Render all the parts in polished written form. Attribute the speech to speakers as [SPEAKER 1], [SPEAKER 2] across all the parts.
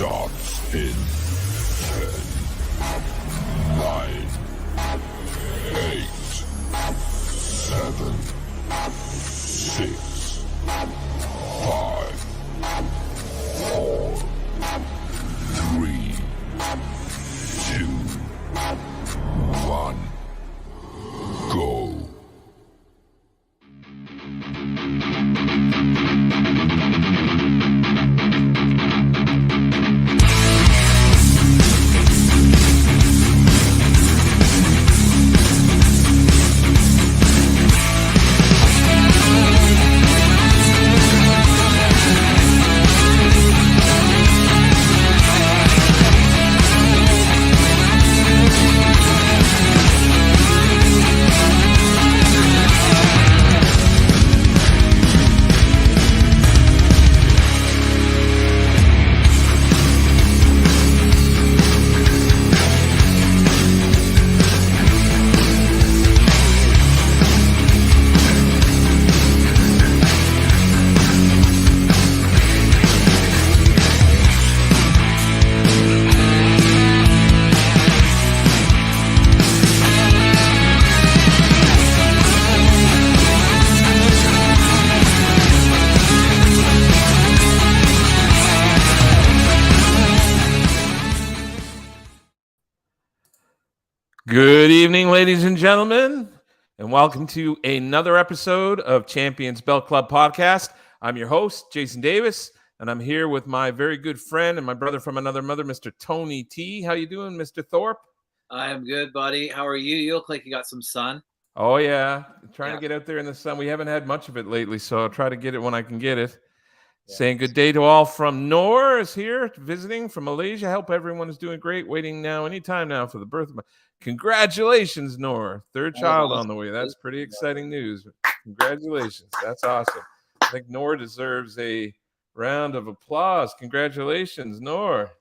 [SPEAKER 1] starts in 10, 9, 8, 7, 6, 5, 4, 3, 2, 1, go.
[SPEAKER 2] Good evening, ladies and gentlemen, and welcome to another episode of Champions Belt Club Podcast. I'm your host, Jason Davis, and I'm here with my very good friend and my brother from another mother, Mr. Tony T. How you doing, Mr. Thorpe?
[SPEAKER 3] I am good, buddy. How are you? You look like you got some sun.
[SPEAKER 2] Oh, yeah. Trying to get out there in the sun. We haven't had much of it lately, so I'll try to get it when I can get it. Yeah. Saying good day to all from Noor is here visiting from Malaysia. Hope everyone is doing great. Waiting now, anytime now for the birth of my... Congratulations, Noor. Third child on the way. That's pretty exciting news. Congratulations. That's awesome. I think Noor deserves a round of applause. Congratulations, Noor.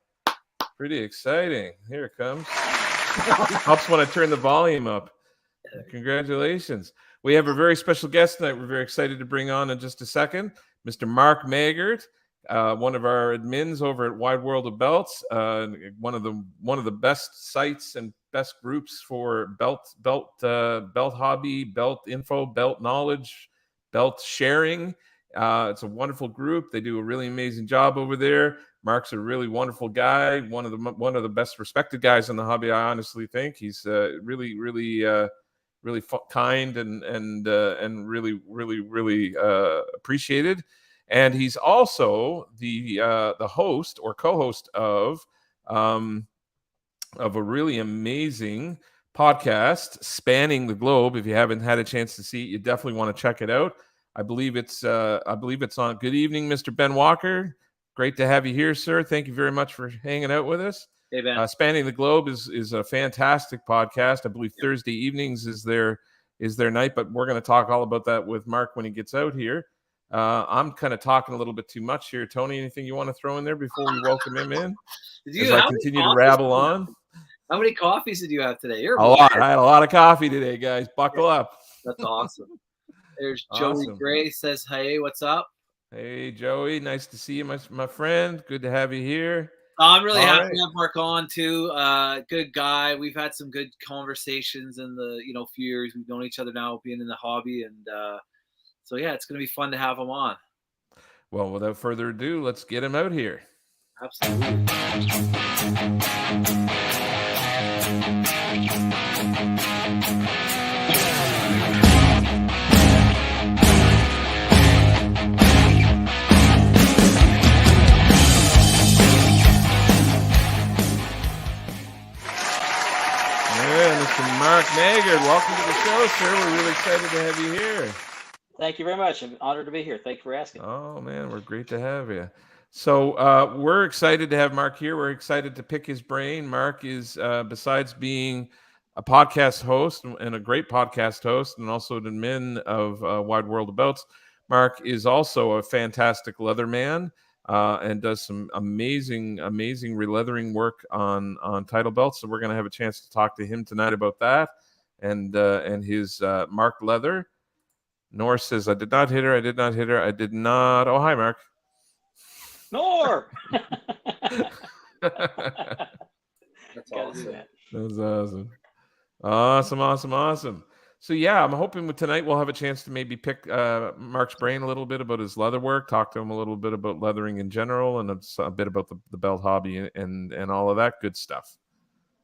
[SPEAKER 2] Pretty exciting. Here it comes. Helps when I turn the volume up. Congratulations. We have a very special guest tonight. We're very excited to bring on in just a second. Mr. Mark Maggard, one of our admins over at Wide World of Belts, one of the best sites and best groups for belt hobby, belt info, belt knowledge, belt sharing. It's a wonderful group. They do a really amazing job over there. Mark's a really wonderful guy, one of the best respected guys in the hobby. I honestly think he's really kind and really appreciated. And he's also the host or co-host of a really amazing podcast spanning the globe. If you haven't had a chance to see it, you definitely want to check it out. I believe it's on. Good evening, Mr. Ben Walker. Great to have you here, sir. Thank you very much for hanging out with us.
[SPEAKER 3] Hey, Ben.
[SPEAKER 2] Spanning the Globe is a fantastic podcast. I believe Thursday evenings is their night, but we're going to talk all about that with Mark when he gets out here. I'm kind of talking a little bit too much here. Tony, anything you want to throw in there before we welcome him in? As I continue to rabble on.
[SPEAKER 3] How many coffees did you have today?
[SPEAKER 2] A lot. I had a lot of coffee today, guys. Buckle up.
[SPEAKER 3] That's awesome. There's Joey Gray says, hey, what's up?
[SPEAKER 2] Hey, Joey. Nice to see you, my friend. Good to have you here.
[SPEAKER 3] I'm really happy to have Mark on too. Good guy. We've had some good conversations in the few years we've known each other now, being in the hobby, and so yeah, it's going to be fun to have him on.
[SPEAKER 2] Well, without further ado, let's get him out here.
[SPEAKER 3] Absolutely.
[SPEAKER 2] Mr. Mark Maggard, welcome to the show, sir. We're really excited to have you here.
[SPEAKER 4] Thank you very much. I'm honored to be here. Thank you for asking.
[SPEAKER 2] Oh, man, we're great to have you. So we're excited to have Mark here. We're excited to pick his brain. Mark is, besides being a podcast host and a great podcast host and also an admin of Wide World of Belts, Mark is also a fantastic leather man. And does some amazing releathering work on title belts. So we're going to have a chance to talk to him tonight about that and his Mark Leather. Noor says, I did not hit her. I did not. Oh, hi, Mark.
[SPEAKER 4] Noor!
[SPEAKER 3] That's
[SPEAKER 4] Gotta do
[SPEAKER 3] awesome.
[SPEAKER 4] that.
[SPEAKER 2] That's awesome. Awesome. So yeah, I'm hoping tonight we'll have a chance to maybe pick Mark's brain a little bit about his leather work, talk to him a little bit about leathering in general, and a bit about the belt hobby and all of that good stuff.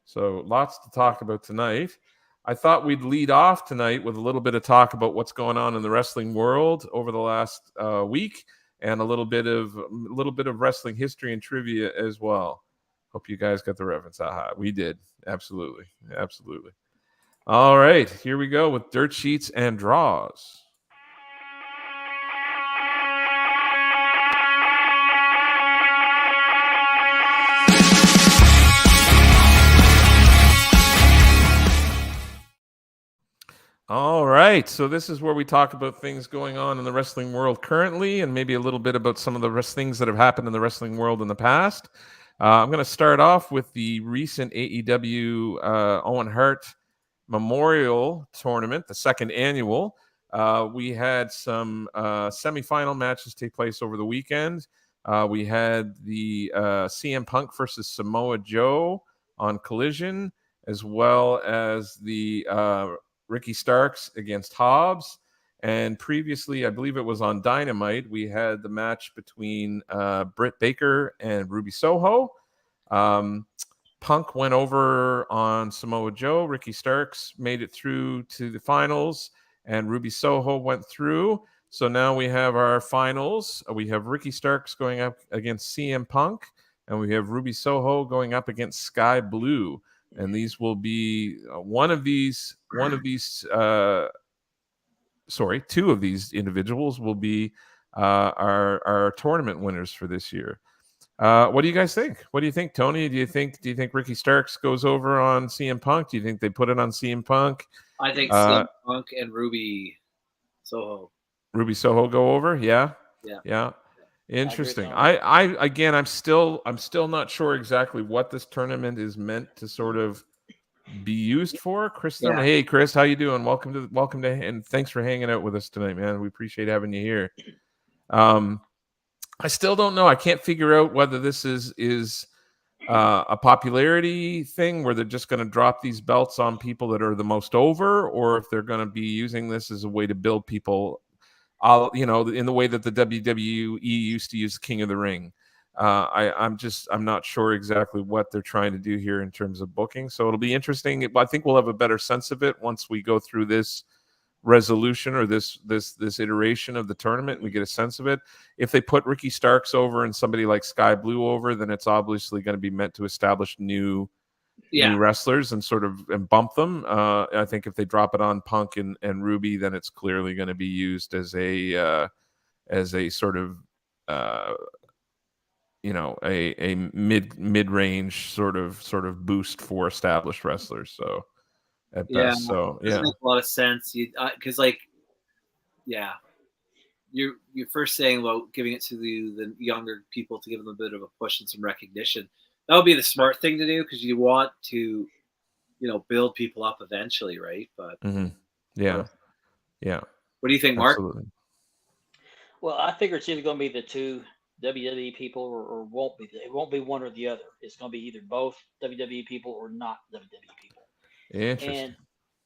[SPEAKER 2] So lots to talk about tonight. I thought we'd lead off tonight with a little bit of talk about what's going on in the wrestling world over the last week, and a little bit of wrestling history and trivia as well. Hope you guys got the reference. Aha, we did. Absolutely. All right, here we go with dirt sheets and draws. All right, so this is where we talk about things going on in the wrestling world currently, and maybe a little bit about some of the things that have happened in the wrestling world in the past. I'm going to start off with the recent AEW Owen Hart Memorial Tournament, the second annual. We had some semifinal matches take place over the weekend. We had the CM Punk versus Samoa Joe on Collision, as well as the Ricky Starks against Hobbs. And previously, I believe it was on Dynamite, we had the match between Britt Baker and Ruby Soho. Punk went over on Samoa Joe. Ricky Starks made it through to the finals, and Ruby Soho went through. So now we have our finals. We have Ricky Starks going up against CM Punk, and we have Ruby Soho going up against Sky Blue. And these will be two of these individuals will be our tournament winners for this year. What do you guys think? What do you think, Tony? Do you think Ricky Starks goes over on CM Punk? Do you think they put it on CM Punk?
[SPEAKER 3] I think CM Punk and Ruby Soho
[SPEAKER 2] go over. Yeah. Interesting. I'm still not sure exactly what this tournament is meant to sort of be used for. Chris, hey Chris, how you doing? Welcome to, and thanks for hanging out with us tonight, man. We appreciate having you here. I still don't know. I can't figure out whether this is a popularity thing where they're just going to drop these belts on people that are the most over, or if they're going to be using this as a way to build people, in the way that the WWE used to use King of the Ring. I'm not sure exactly what they're trying to do here in terms of booking. So it'll be interesting. I think we'll have a better sense of it once we go through this resolution or this iteration of the tournament. We get a sense of it. If they put Ricky Starks over and somebody like Sky Blue over, then it's obviously going to be meant to establish new wrestlers and bump them. I think if they drop it on Punk and Ruby, then it's clearly going to be used as a sort of a mid-range sort of boost for established wrestlers. So at best, so
[SPEAKER 3] it makes a lot of sense. Because you're first saying about giving it to the younger people to give them a bit of a push and some recognition. That would be the smart thing to do, because you want to, build people up eventually, right? But
[SPEAKER 2] yeah.
[SPEAKER 3] What do you think, Mark?
[SPEAKER 2] Absolutely.
[SPEAKER 4] Well, I figure it's either going to be the two WWE people or won't be. It won't be one or the other. It's going to be either both WWE people or not WWE people.
[SPEAKER 2] Interesting.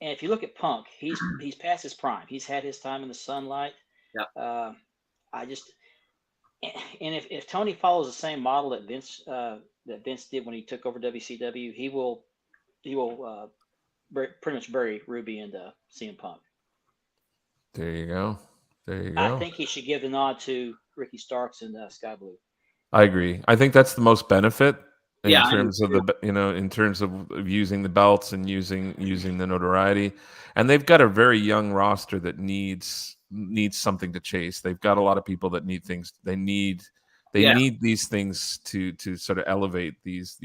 [SPEAKER 4] And if you look at Punk, he's past his prime. He's had his time in the sunlight.
[SPEAKER 3] Yeah.
[SPEAKER 4] If Tony follows the same model that Vince did when he took over WCW, he will pretty much bury Ruby and CM Punk.
[SPEAKER 2] There you go.
[SPEAKER 4] I think he should give the nod to Ricky Starks and Sky Blue.
[SPEAKER 2] I agree. I think that's the most benefit in terms of using the belts and using the notoriety. And they've got a very young roster that needs something to chase. They've got a lot of people that need things. They need these things to sort of elevate these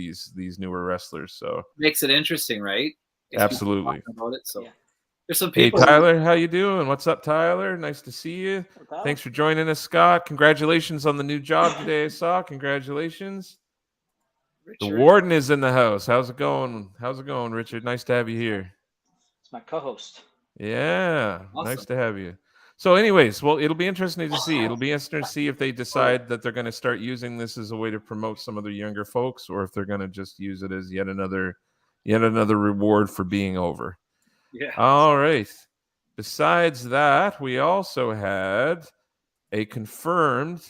[SPEAKER 2] newer wrestlers. So
[SPEAKER 3] makes it interesting, right?
[SPEAKER 2] Absolutely.
[SPEAKER 3] About it, so. There's some people.
[SPEAKER 2] Hey Tyler, how you doing? What's up, Tyler? Nice to see you. Thanks for joining us, Scott. Congratulations on the new job today. I saw. Congratulations. Richard. The warden is in the house. How's it going? Richard? Nice to have you here.
[SPEAKER 4] It's my co-host.
[SPEAKER 2] Yeah,
[SPEAKER 3] awesome.
[SPEAKER 2] Nice to have you. So, anyways, well, it'll be interesting to see. It'll be interesting to see if they decide that they're going to start using this as a way to promote some of the younger folks, or if they're going to just use it as yet another reward for being over.
[SPEAKER 3] Yeah.
[SPEAKER 2] All right. Besides that, we also had a confirmed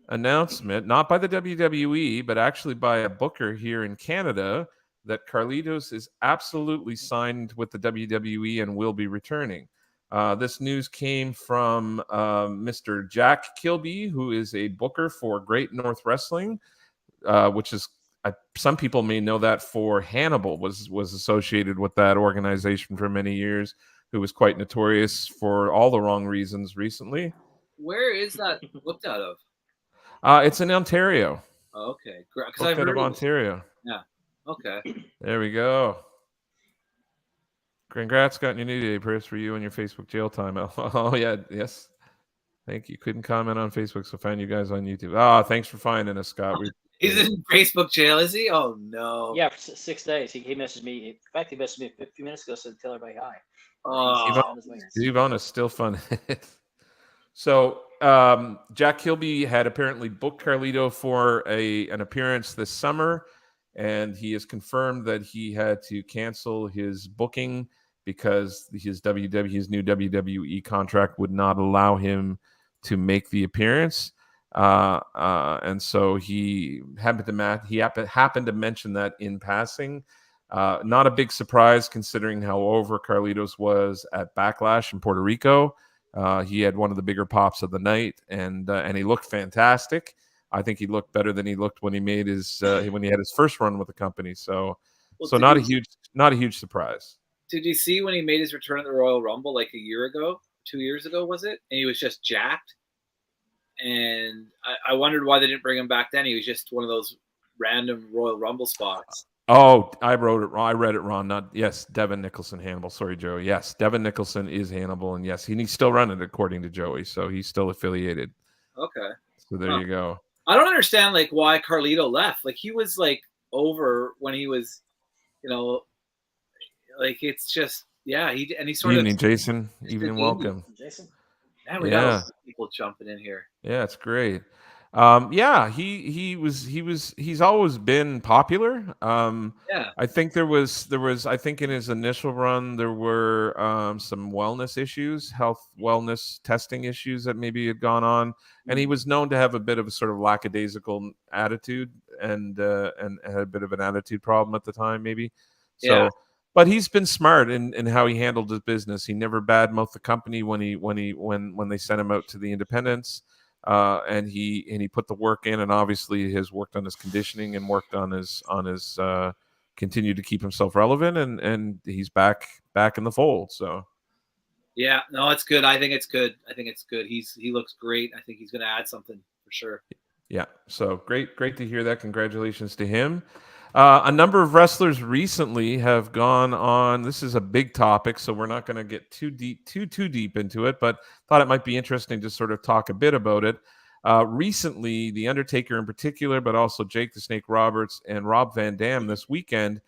[SPEAKER 2] announcement, not by the WWE, but actually by a booker here in Canada, that Carlitos is absolutely signed with the WWE and will be returning. This news came from Mr. Jack Kilby, who is a booker for Great North Wrestling, which is some people may know that for Hannibal was associated with that organization for many years, who was quite notorious for all the wrong reasons recently.
[SPEAKER 3] Where is that looked out of?
[SPEAKER 2] It's in Ontario.
[SPEAKER 3] Oh, okay, because
[SPEAKER 2] Looked
[SPEAKER 3] I've
[SPEAKER 2] out
[SPEAKER 3] heard
[SPEAKER 2] of Ontario.
[SPEAKER 3] Yeah. Okay.
[SPEAKER 2] There we go. Congrats, got your new day, Chris, for you and your Facebook jail time. Oh yeah, yes. Thank you. Couldn't comment on Facebook, so found you guys on YouTube. Thanks for finding us, Scott.
[SPEAKER 3] He's in Facebook jail, is he? Oh no.
[SPEAKER 4] Yeah, for 6 days. He messaged me. In fact, he messaged me a few minutes ago, said tell everybody hi.
[SPEAKER 2] Steve-On is still fun. So Jack Kilby had apparently booked Carlito for an appearance this summer, and he has confirmed that he had to cancel his booking because his new WWE contract would not allow him to make the appearance. And so he happened to mention that in passing. Not a big surprise considering how over Carlitos was at Backlash in Puerto Rico. He had one of the bigger pops of the night, and he looked fantastic. I think he looked better than he looked when he made when he had his first run with the company. So not a huge surprise.
[SPEAKER 3] Did you see when he made his return at the Royal Rumble like a year ago, 2 years ago, was it? And he was just jacked. And I wondered why they didn't bring him back then. He was just one of those random Royal Rumble spots.
[SPEAKER 2] Oh, I read it wrong. Yes, Devin Nicholson, Hannibal. Sorry, Joey. Yes, Devin Nicholson is Hannibal, and yes, he's still running it according to Joey, so he's still affiliated.
[SPEAKER 3] Okay.
[SPEAKER 2] So there you go.
[SPEAKER 3] I don't understand why Carlito left. He was over when he was, it's just he sort
[SPEAKER 2] Evening, Jason. Evening, welcome.
[SPEAKER 3] Jason. Man, we got a lot of people jumping in here.
[SPEAKER 2] Yeah, it's great. He's always been popular. I think there was I think in his initial run there were some wellness issues, health wellness testing issues that maybe had gone on, and he was known to have a bit of a sort of lackadaisical attitude and had a bit of an attitude problem at the time, maybe. So. Yeah. But he's been smart in how he handled his business. He never badmouthed the company when they sent him out to the independents, and he put the work in, and obviously has worked on his conditioning and worked on his continued to keep himself relevant, and he's back in the fold. So
[SPEAKER 3] yeah, no, it's good. I think it's good. He looks great. I think he's going to add something for sure.
[SPEAKER 2] Yeah, so great to hear that. Congratulations to him. A number of wrestlers recently have gone on. This is a big topic, so we're not going to get too deep into it, but thought it might be interesting to sort of talk a bit about it. Recently, The Undertaker in particular, but also Jake the Snake Roberts and Rob Van Dam this weekend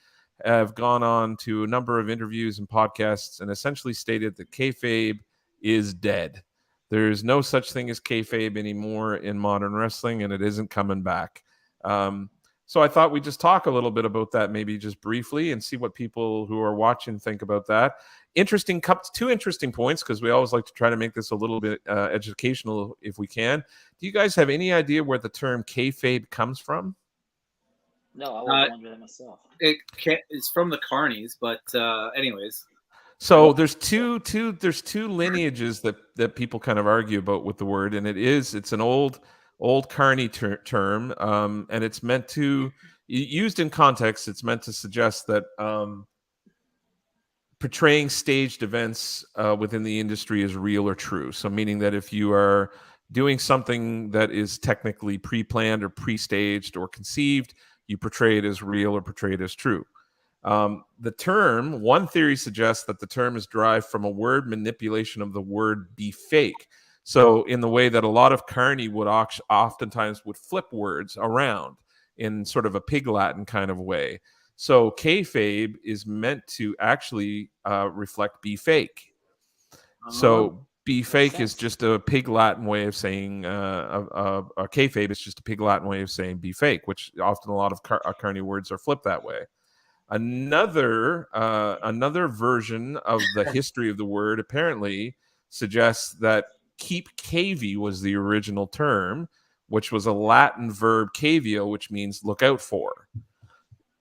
[SPEAKER 2] have gone on to a number of interviews and podcasts and essentially stated that kayfabe is dead. There's no such thing as kayfabe anymore in modern wrestling, and it isn't coming back. So I thought we'd just talk a little bit about that, maybe just briefly, and see what people who are watching think about that. Two interesting points, because we always like to try to make this a little bit educational if we can. Do you guys have any idea where the term kayfabe comes from?
[SPEAKER 4] No, I was wondering that myself.
[SPEAKER 3] It's from the Carnies, but anyways.
[SPEAKER 2] So there's two lineages that people kind of argue about with the word, and it's an old Carney term, and it's meant to, used in context, it's meant to suggest that portraying staged events within the industry is real or true. So meaning that if you are doing something that is technically pre-planned or pre-staged or conceived, you portray it as real or portray it as true. The term, one theory suggests that the term is derived from a word manipulation of the word be fake. So in the way that a lot of Carney would oftentimes would flip words around in sort of a pig Latin kind of way. So kayfabe is meant to actually reflect be fake. So Be fake is just a pig Latin way of saying a kayfabe is just a pig Latin way of saying be fake, which often a lot of Carney words are flipped that way. Another version of the history of the word apparently suggests that keep cavy was the original term, which was a Latin verb cavio, which means look out for.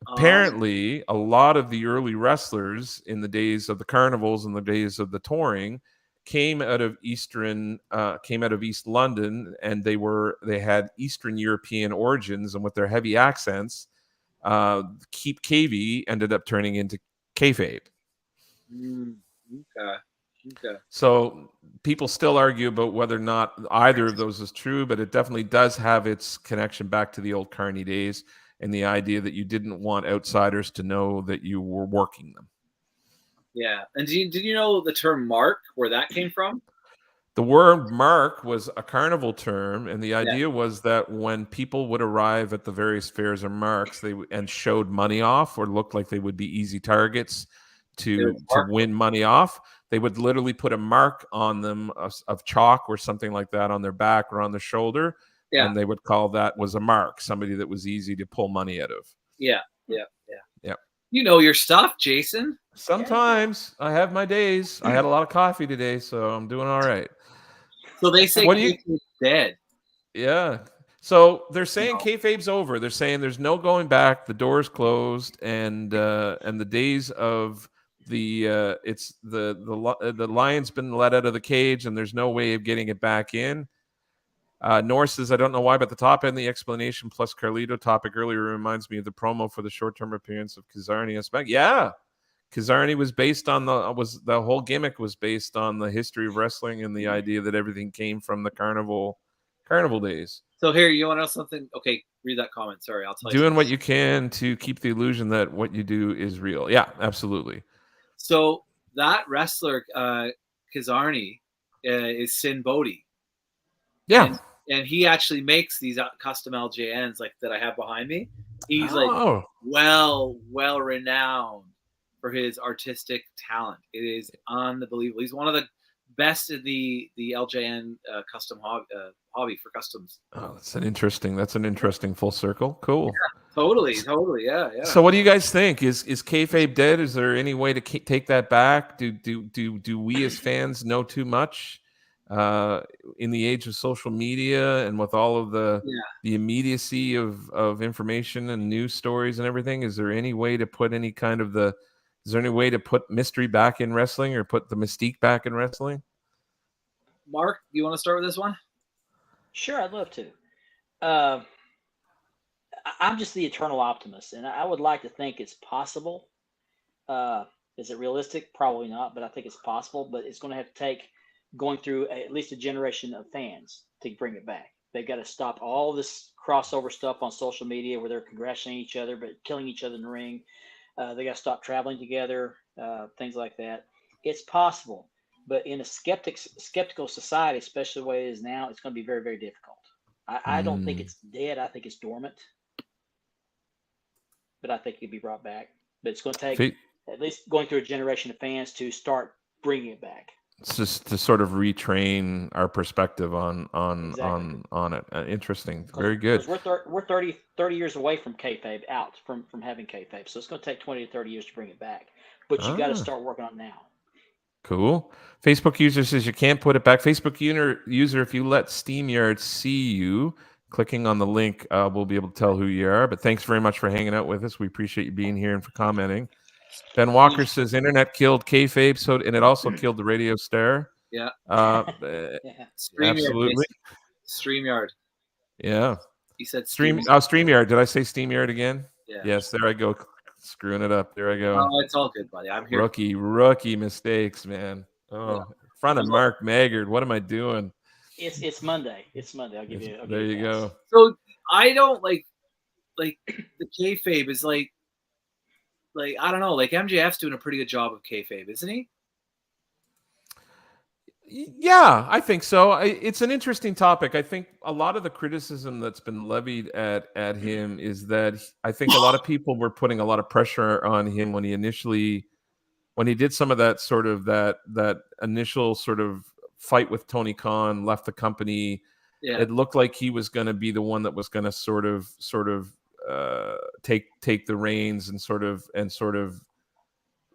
[SPEAKER 2] Apparently, a lot of the early wrestlers in the days of the carnivals and the days of the touring came out of East London, and they had Eastern European origins, and with their heavy accents, keep cavy ended up turning into kayfabe.
[SPEAKER 3] Okay.
[SPEAKER 2] So people still argue about whether or not either of those is true, but it definitely does have its connection back to the old Carney days and the idea that you didn't want outsiders to know that you were working them.
[SPEAKER 3] Yeah. And did you know the term mark, where that came from?
[SPEAKER 2] The word mark was a carnival term, and the idea was that when people would arrive at the various fairs or marks, and showed money off or looked like they would be easy targets to win money off, they would literally put a mark on them of chalk or something like that on their back or on their shoulder, and they would call that was a mark, somebody that was easy to pull money out of.
[SPEAKER 3] Yeah.
[SPEAKER 2] You
[SPEAKER 3] know your stuff, Jason.
[SPEAKER 2] Sometimes I have my days. I had a lot of coffee today, so I'm doing all right.
[SPEAKER 3] So they say kayfabe's dead.
[SPEAKER 2] Yeah. So they're saying kayfabe's over. They're saying there's no going back. The door's closed, and the days of the lion's been let out of the cage, and there's no way of getting it back in. Norris says, I don't know why, but the top end, the explanation plus Carlito topic earlier reminds me of the promo for the short-term appearance of Kazarni. Yeah, Kazarni was based on the whole gimmick was based on the history of wrestling and the idea that everything came from the carnival days.
[SPEAKER 3] So here, you want to know something? Okay, read that comment. Sorry, I'll tell you.
[SPEAKER 2] Doing what you can to keep the illusion that what you do is real. Yeah, absolutely.
[SPEAKER 3] So that wrestler, Kazarni, is Sin Bodhi.
[SPEAKER 2] Yeah.
[SPEAKER 3] And he actually makes these custom LJNs like that I have behind me. He's like well renowned for his artistic talent. It is unbelievable. He's one of the best in the LJN custom hobby for customs.
[SPEAKER 2] Oh, that's an interesting full circle. Cool.
[SPEAKER 3] Yeah, totally. Yeah.
[SPEAKER 2] So what do you guys think? Is kayfabe dead? Is there any way to take that back? Do we as fans know too much? In the age of social media and with all of the immediacy of information and news stories and everything, is there any way to put mystery back in wrestling or put the mystique back in wrestling?
[SPEAKER 3] Mark, you want to start with this one?
[SPEAKER 4] Sure, I'd love to. I'm just the eternal optimist, and I would like to think it's possible. Is it realistic? Probably not, but I think it's possible. But it's going to have to take going through at least a generation of fans to bring it back. They've got to stop all this crossover stuff on social media where they're congratulating each other but killing each other in the ring. They got to stop traveling together, things like that. It's possible, but in a skeptical society, especially the way it is now, it's going to be very, very difficult. I don't think it's dead. I think it's dormant, but I think it could be brought back. But it's going to take at least going through a generation of fans to start bringing it back.
[SPEAKER 2] It's just to sort of retrain our perspective on it. Interesting. Very good.
[SPEAKER 4] We're 30 years away from kayfabe, out from having kayfabe. So it's going to take 20 to 30 years to bring it back. But you got to start working on it now.
[SPEAKER 2] Cool. Facebook user says you can't put it back. Facebook user, if you let StreamYard see you, clicking on the link, we'll be able to tell who you are. But thanks very much for hanging out with us. We appreciate you being here and for commenting. Ben Walker says internet killed kayfabe, and it also killed the radio star.
[SPEAKER 3] Yeah.
[SPEAKER 2] Absolutely.
[SPEAKER 3] StreamYard.
[SPEAKER 2] Yeah.
[SPEAKER 3] He said
[SPEAKER 2] StreamYard. Did I say StreamYard again?
[SPEAKER 3] Yeah.
[SPEAKER 2] Yes, there I go. Screwing it up. There I go.
[SPEAKER 3] Oh, it's all good, buddy. I'm here.
[SPEAKER 2] Rookie mistakes, man. Oh, in front of Mark Maggard. What am I doing?
[SPEAKER 4] It's Monday. I'll give you.
[SPEAKER 2] There you go.
[SPEAKER 3] So I don't like the kayfabe is like I don't know. Like MJF's doing a pretty good job of kayfabe, isn't he?
[SPEAKER 2] Yeah, I think so. It's an interesting topic. I think a lot of the criticism that's been levied at him is that I think a lot of people were putting a lot of pressure on him when he did some of that sort of that initial sort of fight with Tony Khan, left the company.
[SPEAKER 3] Yeah.
[SPEAKER 2] It looked like he was going to be the one that was going to sort of take the reins and sort of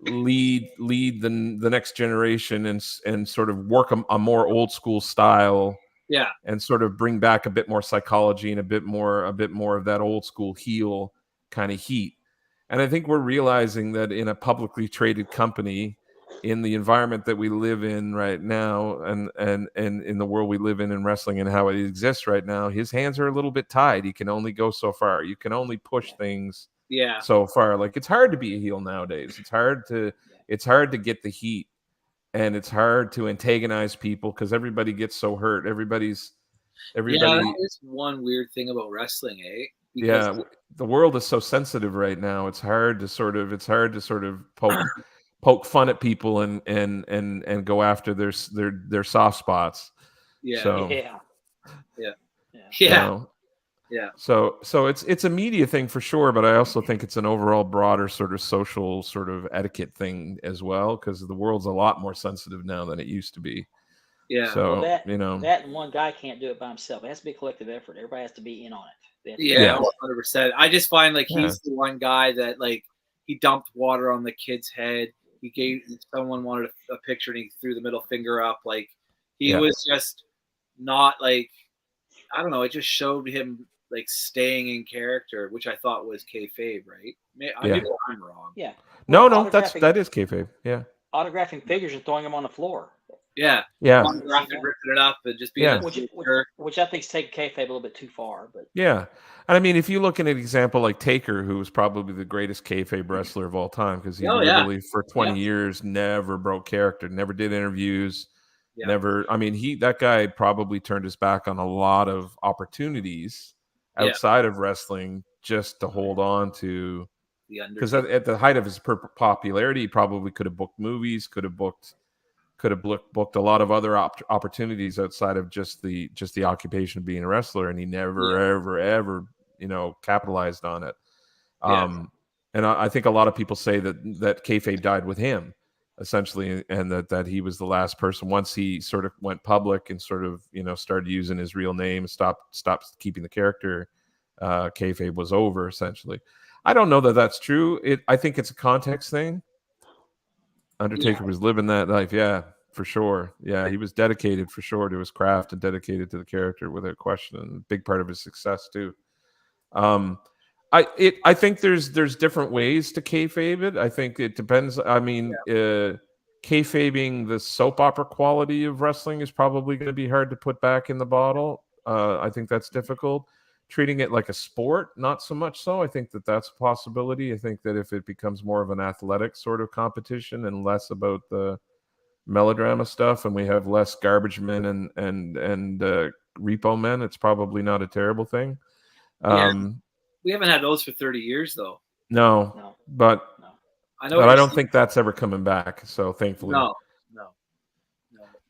[SPEAKER 2] lead the next generation and sort of work a more old school style.
[SPEAKER 3] Yeah.
[SPEAKER 2] And sort of bring back a bit more psychology and a bit more of that old school heel kind of heat. And I think we're realizing that in a publicly traded company, in the environment that we live in right now, and in the world we live in wrestling and how it exists right now, his hands are a little bit tied. He can only go so far. You can only push things so far. Like, it's hard to be a heel nowadays. It's hard to get the heat, and it's hard to antagonize people because everybody gets so hurt. Everybody.
[SPEAKER 3] Yeah, that is one weird thing about wrestling, eh? Because
[SPEAKER 2] the world is so sensitive right now. It's hard to sort of poke fun at people and go after their soft spots.
[SPEAKER 3] Yeah.
[SPEAKER 2] So,
[SPEAKER 3] yeah.
[SPEAKER 2] So it's a media thing for sure, but I also think it's an overall broader sort of social sort of etiquette thing as well, because the world's a lot more sensitive now than it used to be.
[SPEAKER 3] Yeah.
[SPEAKER 2] So
[SPEAKER 4] that and one guy can't do it by himself. It has to be a collective effort. Everybody has to be in on it.
[SPEAKER 3] Yeah, 100%. I just find like he's the one guy that like he dumped water on the kid's head. He gave someone wanted a picture and he threw the middle finger up. Like he was just not like, I don't know. It just showed him like staying in character, which I thought was kayfabe, right? Maybe I'm wrong.
[SPEAKER 4] Yeah.
[SPEAKER 2] No, that is kayfabe. Yeah.
[SPEAKER 4] Autographing figures and throwing them on the floor.
[SPEAKER 3] Yeah.
[SPEAKER 2] Ripping
[SPEAKER 3] it up and just being
[SPEAKER 4] which I think is taking kayfabe a little bit too far. But
[SPEAKER 2] yeah. And I mean, if you look at an example like Taker, who was probably the greatest kayfabe wrestler of all time, because he literally for 20 years never broke character, never did interviews, never. I mean, that guy probably turned his back on a lot of opportunities outside of wrestling just to hold on to. Because at the height of his popularity, he probably could have booked movies, could have booked a lot of other opportunities outside of just the occupation of being a wrestler, and he never ever capitalized on it. And I think a lot of people say that kayfabe died with him, essentially, and that he was the last person. Once he sort of went public and sort of started using his real name, stopped keeping the character, kayfabe was over, essentially. I don't know that that's true. I think it's a context thing. Undertaker was living that life, for sure. Yeah, he was dedicated for sure to his craft and dedicated to the character without question, and a big part of his success too. I think there's different ways to kayfabe it. I think it depends. I mean, kayfabing the soap opera quality of wrestling is probably going to be hard to put back in the bottle. I think that's difficult. Treating it like a sport, not so much so. I think that's a possibility. I think that if it becomes more of an athletic sort of competition and less about the melodrama stuff, and we have less garbage men and repo men, it's probably not a terrible thing.
[SPEAKER 3] We haven't had those for 30 years, though.
[SPEAKER 2] No. But I don't think that's ever coming back. So thankfully,
[SPEAKER 3] no.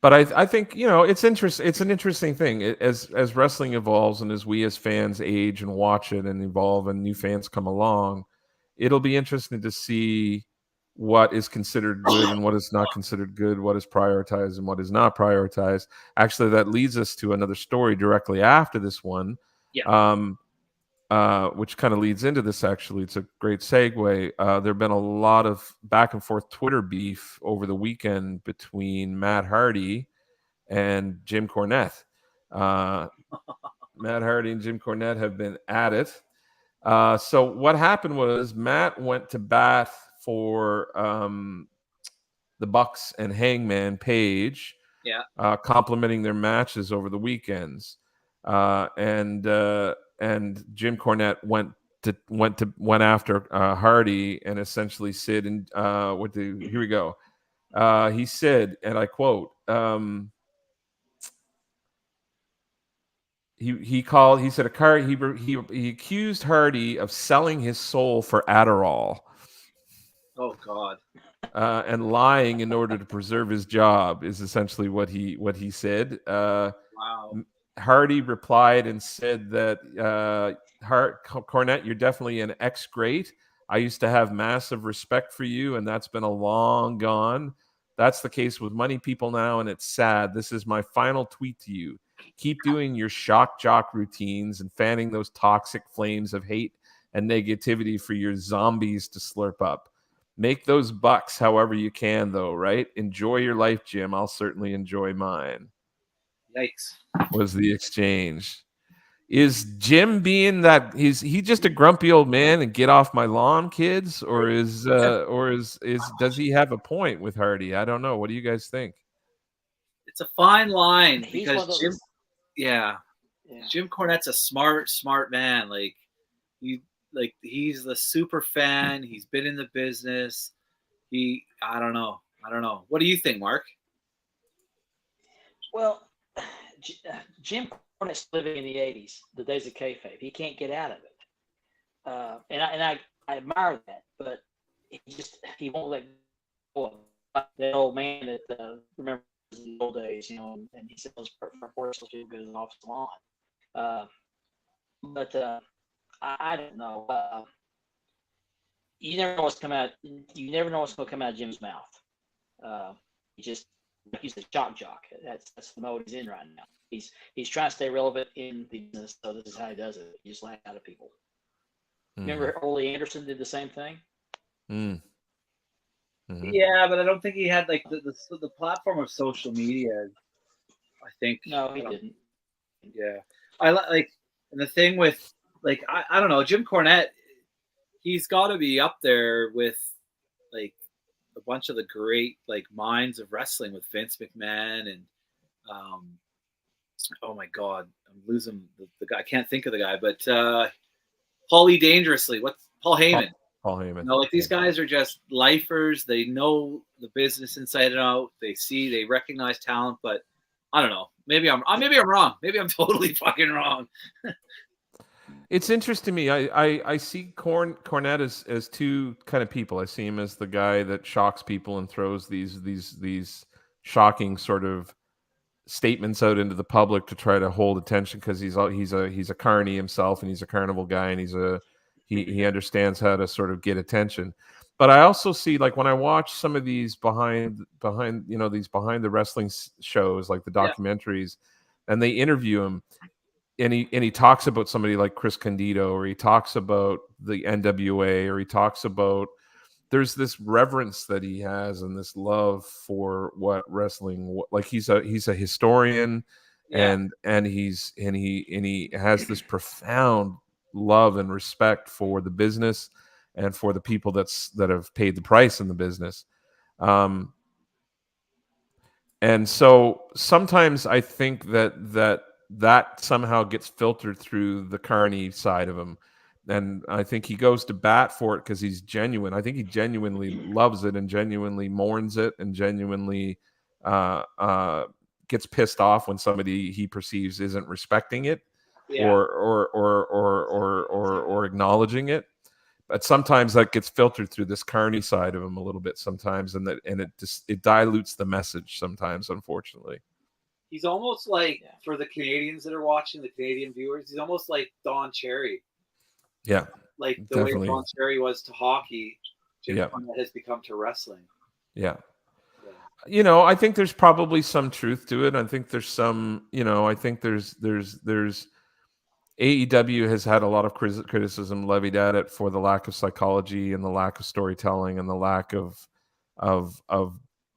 [SPEAKER 2] But I think it's an interesting thing as wrestling evolves, and as we as fans age and watch it and evolve, and new fans come along. It'll be interesting to see what is considered good and what is not considered good, what is prioritized and what is not prioritized. Actually, that leads us to another story directly after this one, which kind of leads into this. Actually, it's a great segue. There have been a lot of back and forth Twitter beef over the weekend between Matt Hardy and Jim Cornette. Matt Hardy and Jim Cornette have been at it. So what happened was Matt went to bat for the Bucks and Hangman Page, complimenting their matches over the weekends, and Jim Cornette went after Hardy and essentially said, here we go. He said, and I quote, he accused Hardy of selling his soul for Adderall.
[SPEAKER 3] Oh God.
[SPEAKER 2] And lying in order to preserve his job is essentially what he said.
[SPEAKER 3] Wow.
[SPEAKER 2] Hardy replied and said that Cornette, you're definitely an ex-great. I used to have massive respect for you, and that's been a long gone. That's the case with many people now, and it's sad. This is my final tweet to you. Keep doing your shock jock routines and fanning those toxic flames of hate and negativity for your zombies to slurp up. Make those bucks however you can, though, right? Enjoy your life, Jim. I'll certainly enjoy mine.
[SPEAKER 3] Yikes.
[SPEAKER 2] Was the exchange. Is Jim being that he just a grumpy old man and get off my lawn, kids, or is does he have a point with Hardy? I don't know. What do you guys think?
[SPEAKER 3] It's a fine line
[SPEAKER 4] He's one of
[SPEAKER 3] because
[SPEAKER 4] those.
[SPEAKER 3] Jim Cornette's a smart man. Like he's the super fan. He's been in the business. I don't know. What do you think, Mark?
[SPEAKER 4] Well, Jim Cornette's living in the '80s, the days of kayfabe. He can't get out of it, and I admire that. But he won't let go of that old man that remembers the old days, and he sells porcelain to go to the office lawn. But I don't know. You never know what's coming out. You never know what's going to come out of Jim's mouth. He just, like you said, shock jock. That's the mode he's in right now. He's trying to stay relevant in the business, so this is how he does it. He just laugh out of people. Remember, Ole Anderson did the same thing.
[SPEAKER 3] Yeah, but I don't think he had like the platform of social media. I think
[SPEAKER 4] No, he didn't.
[SPEAKER 3] Yeah, I like, and the thing with like I don't know, Jim Cornette, he's got to be up there with like a bunch of the great like minds of wrestling with Vince McMahon and oh my God, I'm losing the guy. I can't think of the guy, but Paulie Dangerously. What's Paul Heyman?
[SPEAKER 2] Paul Heyman.
[SPEAKER 3] No, like these guys are just lifers. They know the business inside and out. They recognize talent, but I don't know. Maybe I'm wrong. Maybe I'm totally fucking wrong.
[SPEAKER 2] It's interesting to me. I see Cornette as two kind of people. I see him as the guy that shocks people and throws these shocking sort of statements out into the public to try to hold attention because he's a carny himself and he's a carnival guy and he understands how to sort of get attention. But I also see, like, when I watch some of these behind the wrestling shows, like the documentaries, and they interview him, and he talks about somebody like Chris Candido, or he talks about the NWA, or he talks about, there's this reverence that he has and this love for what wrestling, like he's a historian, and he has this profound love and respect for the business and for the people that have paid the price in the business. And so sometimes I think that somehow gets filtered through the carny side of him. And I think he goes to bat for it because he's genuine. I think he genuinely loves it and genuinely mourns it and genuinely gets pissed off when somebody he perceives isn't respecting it or acknowledging it. But sometimes that gets filtered through this carny side of him a little bit sometimes, and it dilutes the message sometimes, unfortunately.
[SPEAKER 3] He's almost like, for the Canadians that are watching, the Canadian viewers, he's almost like Don Cherry.
[SPEAKER 2] Yeah.
[SPEAKER 3] Like the
[SPEAKER 2] definitely.
[SPEAKER 3] way Don Cherry was to hockey, Jim
[SPEAKER 2] Yeah.
[SPEAKER 3] Cornette has become to wrestling.
[SPEAKER 2] Yeah. I think there's probably some truth to it. I think there's some, I think there's AEW has had a lot of criticism levied at it for the lack of psychology and the lack of storytelling and the lack of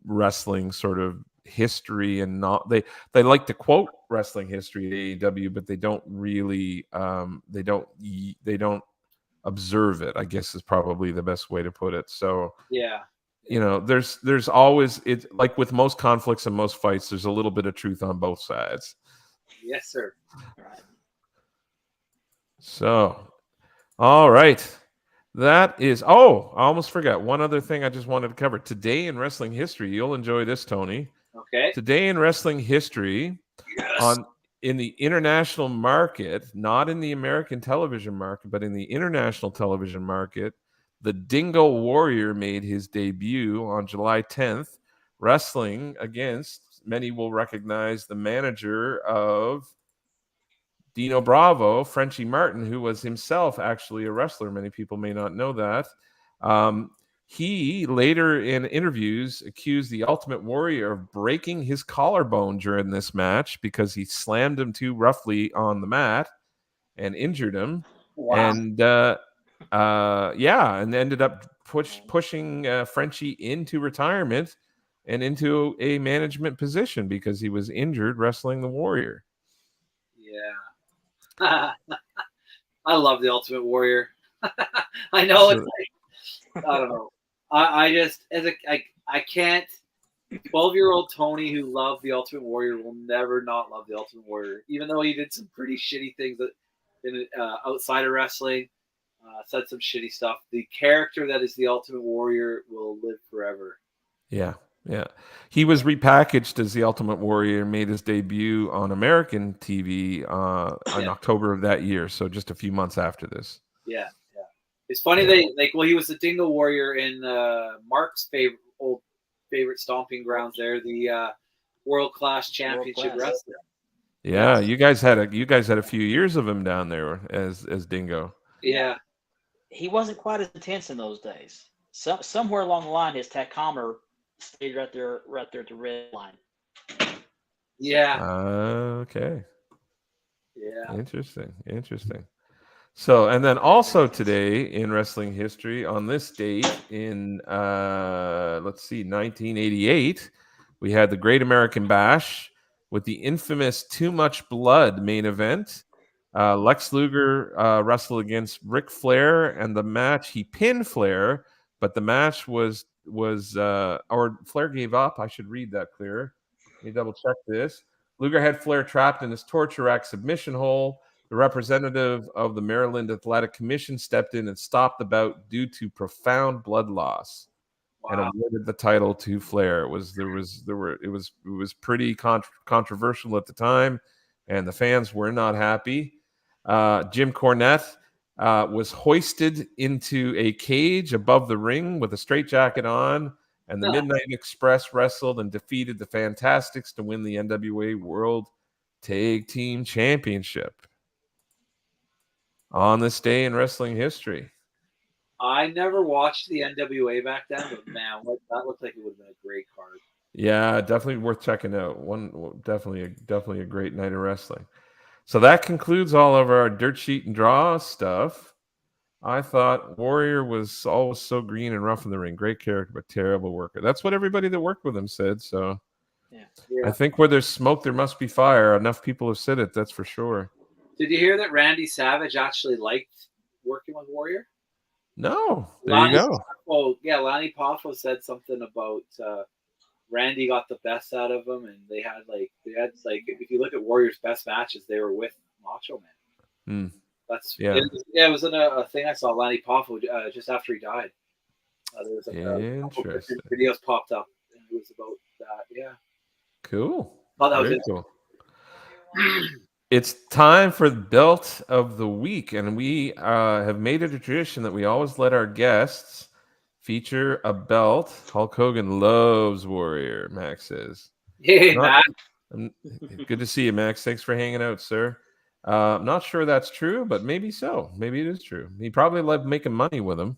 [SPEAKER 2] wrestling sort of history, and not they like to quote wrestling history at AEW, but they don't really they don't observe it, I guess is probably the best way to put it. So there's always, it's like with most conflicts and most fights, there's a little bit of truth on both sides.
[SPEAKER 3] Yes, sir.
[SPEAKER 4] Right.
[SPEAKER 2] So, all right. That is, I almost forgot one other thing I just wanted to cover. Today in wrestling history, you'll enjoy this, Tony.
[SPEAKER 3] Okay.
[SPEAKER 2] Today in wrestling history, in the international market, not in the American television market, but in the international television market, the Dingo Warrior made his debut on July 10th, wrestling against, many will recognize, the manager of Dino Bravo, Frenchie Martin, who was himself actually a wrestler. Many people may not know that. He later in interviews accused the Ultimate Warrior of breaking his collarbone during this match because he slammed him too roughly on the mat and injured him.
[SPEAKER 3] Wow.
[SPEAKER 2] And and ended up pushing Frenchie into retirement and into a management position because he was injured wrestling the Warrior.
[SPEAKER 3] Yeah. I love the Ultimate Warrior. I know it's like, I don't know. I just I can't. 12-year-old Tony who loved the Ultimate Warrior will never not love the Ultimate Warrior, even though he did some pretty shitty things in outside of wrestling, said some shitty stuff. The character that is the Ultimate Warrior will live forever.
[SPEAKER 2] Yeah. He was repackaged as the Ultimate Warrior, made his debut on American TV in October of that year, so just a few months after this.
[SPEAKER 3] Yeah. It's funny he was the Dingo Warrior in Mark's favorite stomping grounds there, the World Class Championship Wrestling.
[SPEAKER 2] Yeah, you guys had a few years of him down there as Dingo.
[SPEAKER 3] Yeah.
[SPEAKER 4] He wasn't quite as intense in those days. Somewhere along the line, his tachometer stayed right there at the red line.
[SPEAKER 3] Yeah.
[SPEAKER 2] Okay.
[SPEAKER 3] Yeah.
[SPEAKER 2] Interesting. So, and then also today in wrestling history, on this date in 1988, we had the Great American Bash with the infamous Too Much Blood main event. Lex Luger wrestled against Ric Flair, and the match he pinned Flair, but the match was Flair gave up. I should read that clearer. Let me double check this. Luger had Flair trapped in his torture rack submission hole. The representative of the Maryland Athletic Commission stepped in and stopped the bout due to profound blood loss, and awarded the title to Flair. It was pretty controversial at the time, and the fans were not happy. Jim Cornette was hoisted into a cage above the ring with a straitjacket on, and the Midnight Express wrestled and defeated the Fantastics to win the NWA World Tag Team Championship on this day in wrestling history.
[SPEAKER 3] I never watched the NWA back then, but man, that looked like it would have been a great card.
[SPEAKER 2] Yeah, definitely worth checking out. Definitely a great night of wrestling. So that concludes all of our dirt sheet and draw stuff. I thought Warrior was always so green and rough in the ring. Great character, but terrible worker. That's what everybody that worked with him said. So
[SPEAKER 4] yeah.
[SPEAKER 2] I think where there's smoke, there must be fire. Enough people have said it. That's for sure.
[SPEAKER 3] Did you hear that Randy Savage actually liked working with Warrior?
[SPEAKER 2] No. There you go.
[SPEAKER 3] Lanny Poffo said something about Randy got the best out of him, and they had if you look at Warrior's best matches, they were with Macho Man. It was in a thing I saw Lanny Poffo just after he died. There was a couple different videos popped up, and it was about that. Yeah.
[SPEAKER 2] Cool.
[SPEAKER 3] Oh, that was
[SPEAKER 2] very cool. It's time for the belt of the week, and we have made it a tradition that we always let our guests feature a belt. Hulk Hogan loves Warrior, Max says.
[SPEAKER 3] Hey, Max.
[SPEAKER 2] Good to see you, Max. Thanks for hanging out, sir. I'm not sure that's true, but maybe so. Maybe it is true. He probably loved making money with him.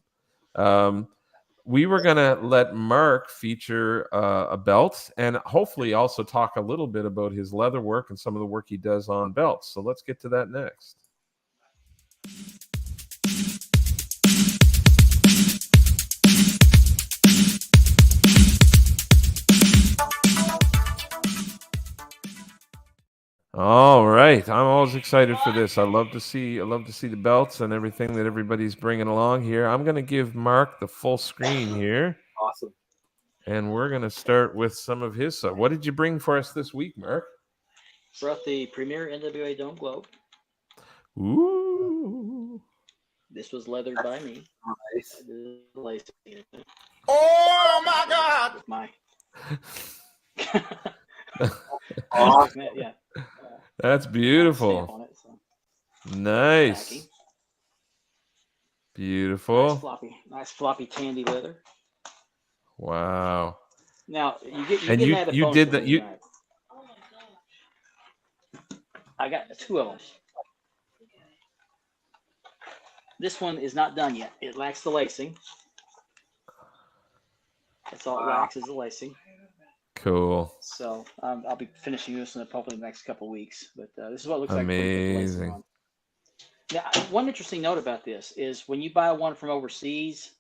[SPEAKER 2] We were going to let Mark feature a belt and hopefully also talk a little bit about his leather work and some of the work he does on belts. So let's get to that next. All right, I'm always excited for this. I love to see the belts and everything that everybody's bringing along here. I'm going to give Mark the full screen here.
[SPEAKER 3] Awesome.
[SPEAKER 2] And we're going to start with some of his stuff. What did you bring for us this week, Mark?
[SPEAKER 4] Brought the premier NWA Dome Globe.
[SPEAKER 2] Ooh.
[SPEAKER 4] This was leathered by me.
[SPEAKER 3] Nice.
[SPEAKER 1] Oh my God!
[SPEAKER 4] With my yeah.
[SPEAKER 2] That's beautiful. Nice. Beautiful.
[SPEAKER 4] Nice floppy candy leather.
[SPEAKER 2] Wow.
[SPEAKER 4] Now you get
[SPEAKER 2] and you did that.
[SPEAKER 4] I got two of them. This one is not done yet. It lacks the lacing. That's all it lacks is the lacing.
[SPEAKER 2] Cool.
[SPEAKER 4] So I'll be finishing this in probably the next couple of weeks. But this is what it looks like when you put the lacing
[SPEAKER 2] Amazing.
[SPEAKER 4] on. Now, one interesting note about this is when you buy one from overseas,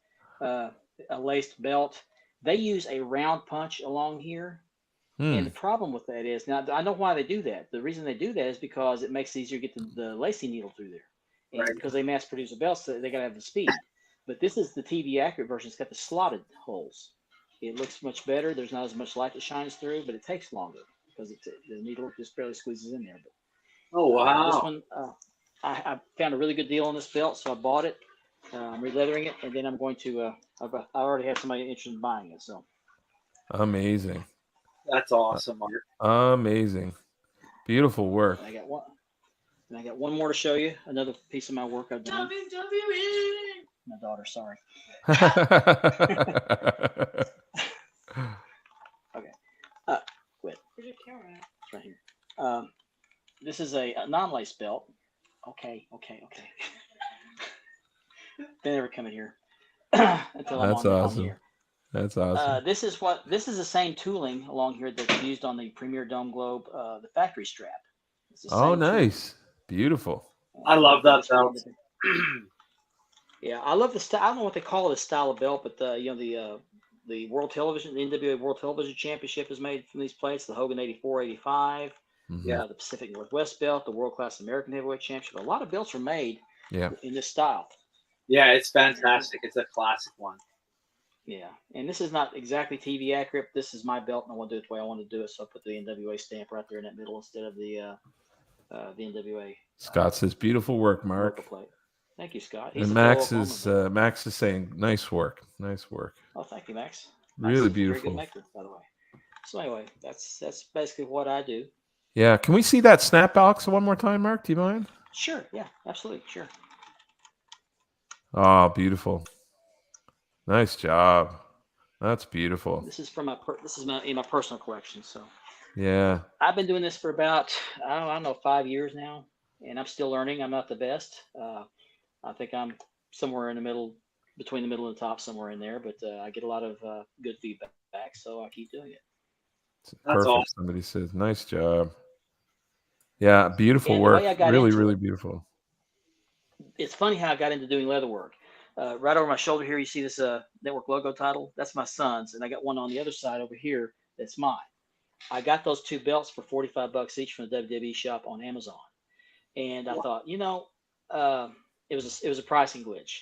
[SPEAKER 4] a laced belt, they use a round punch along here. And the problem with that is, now I know why they do that. The reason they do that is because it makes it easier to get the lacing needle through there. And
[SPEAKER 3] Right.
[SPEAKER 4] because they mass produce the belts, they got to have the speed. But this is the TV accurate version. It's got the slotted holes. It looks much better. There's not as much light that shines through, but it takes longer because the needle just barely squeezes in there. But
[SPEAKER 3] Oh, wow.
[SPEAKER 4] this one, I found a really good deal on this belt, so I bought it. I'm releathering it, and then I'm going to. I already have somebody interested in buying it. So
[SPEAKER 2] Amazing.
[SPEAKER 3] That's awesome, Mark.
[SPEAKER 2] Amazing. Beautiful work.
[SPEAKER 4] I got one. And I got one more to show you. Another piece of my work I've done. My daughter, sorry. Okay. Quit.
[SPEAKER 5] Where's your camera at?
[SPEAKER 4] It's right here. This is a non-lace belt. Okay. They never come in here until I'm
[SPEAKER 2] That's
[SPEAKER 4] on
[SPEAKER 2] awesome.
[SPEAKER 4] here.
[SPEAKER 2] That's awesome.
[SPEAKER 4] This is the same tooling along here that's used on the Premier Dome Globe, the factory strap. It's the
[SPEAKER 2] Oh,
[SPEAKER 4] same tooling.
[SPEAKER 2] nice. Beautiful.
[SPEAKER 3] I love that belt.
[SPEAKER 4] Yeah, I love the style. I don't know what they call this style of belt, but the World Television, the NWA World Television Championship is made from these plates. The Hogan 84, 85,
[SPEAKER 3] Yeah.
[SPEAKER 4] the Pacific Northwest belt, the World Class American Heavyweight Championship. A lot of belts are made
[SPEAKER 2] Yeah.
[SPEAKER 4] in this style.
[SPEAKER 3] Yeah, it's fantastic. It's a classic one.
[SPEAKER 4] Yeah, and this is not exactly TV accurate. This is my belt, and I want to do it the way I want to do it. So I put the NWA stamp right there in that middle instead of the NWA.
[SPEAKER 2] Scott says, beautiful work, Mark.
[SPEAKER 4] logo plate. Thank you, Scott. He's
[SPEAKER 2] And
[SPEAKER 4] a
[SPEAKER 2] Max
[SPEAKER 4] fellow
[SPEAKER 2] is
[SPEAKER 4] Oklahoma.
[SPEAKER 2] Max is saying, nice work. Nice work.
[SPEAKER 4] Oh, thank you, Max.
[SPEAKER 2] Really
[SPEAKER 4] Max is a very
[SPEAKER 2] beautiful.
[SPEAKER 4] good maker, by the way. So anyway, that's basically what I do.
[SPEAKER 2] Yeah. Can we see that snap box one more time, Mark? Do you mind?
[SPEAKER 4] Sure. Yeah. Absolutely. Sure.
[SPEAKER 2] Oh, beautiful. Nice job. That's beautiful.
[SPEAKER 4] This is from in my personal collection. So
[SPEAKER 2] Yeah.
[SPEAKER 4] I've been doing this for about I don't know 5 years now, and I'm still learning. I'm not the best. I think I'm somewhere in the middle, between the middle and the top, somewhere in there. But I get a lot of good feedback, so I keep doing it.
[SPEAKER 3] That's
[SPEAKER 2] Perfect.
[SPEAKER 3] awesome.
[SPEAKER 2] Somebody says, nice job. Yeah, beautiful
[SPEAKER 4] And the
[SPEAKER 2] work.
[SPEAKER 4] way I got
[SPEAKER 2] Really,
[SPEAKER 4] into
[SPEAKER 2] really
[SPEAKER 4] it-
[SPEAKER 2] beautiful.
[SPEAKER 4] It's funny how I got into doing leather work. Right over my shoulder here, you see this network logo title. That's my son's, and I got one on the other side over here that's mine. I got those two belts for $45 each from the WWE shop on Amazon, and I thought, it was a pricing glitch.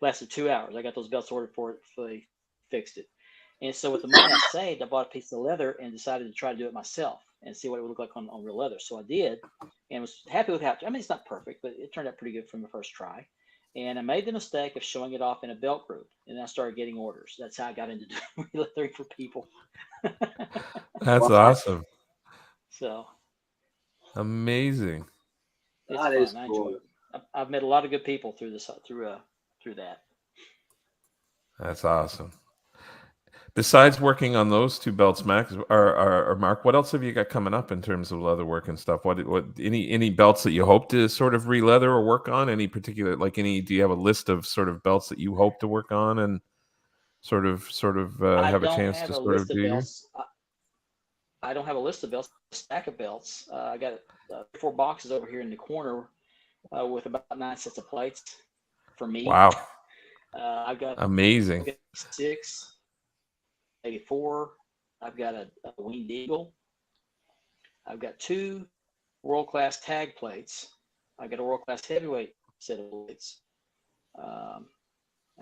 [SPEAKER 4] Lasted 2 hours. I got those belts ordered for it before they fixed it. And so with the money I saved, I bought a piece of leather and decided to try to do it myself and see what it would look like on real leather. So I did, and was happy with how. I mean, it's not perfect, but it turned out pretty good from the first try. And I made the mistake of showing it off in a belt group, and I started getting orders. That's how I got into doing leathering for people.
[SPEAKER 2] That's awesome.
[SPEAKER 4] So
[SPEAKER 2] Amazing.
[SPEAKER 4] it's
[SPEAKER 3] That
[SPEAKER 4] fun.
[SPEAKER 3] is
[SPEAKER 4] I
[SPEAKER 3] cool.
[SPEAKER 4] enjoy it. I've met a lot of good people through that.
[SPEAKER 2] That's awesome. Besides working on those two belts, Max or Mark, what else have you got coming up in terms of leather work and stuff? What any belts that you hope to sort of re-leather or work on? Any particular do you have a list of sort of belts that you hope to work on and sort of have a chance to sort of do?
[SPEAKER 4] I don't have a list of belts. A stack of belts. I got 4 boxes over here in the corner with about 9 sets of plates for me.
[SPEAKER 2] Wow.
[SPEAKER 4] I've got
[SPEAKER 2] Amazing.
[SPEAKER 4] 6, 84. I've got a Winged Eagle. I've got 2 world-class tag plates. I got a world-class heavyweight set of plates. I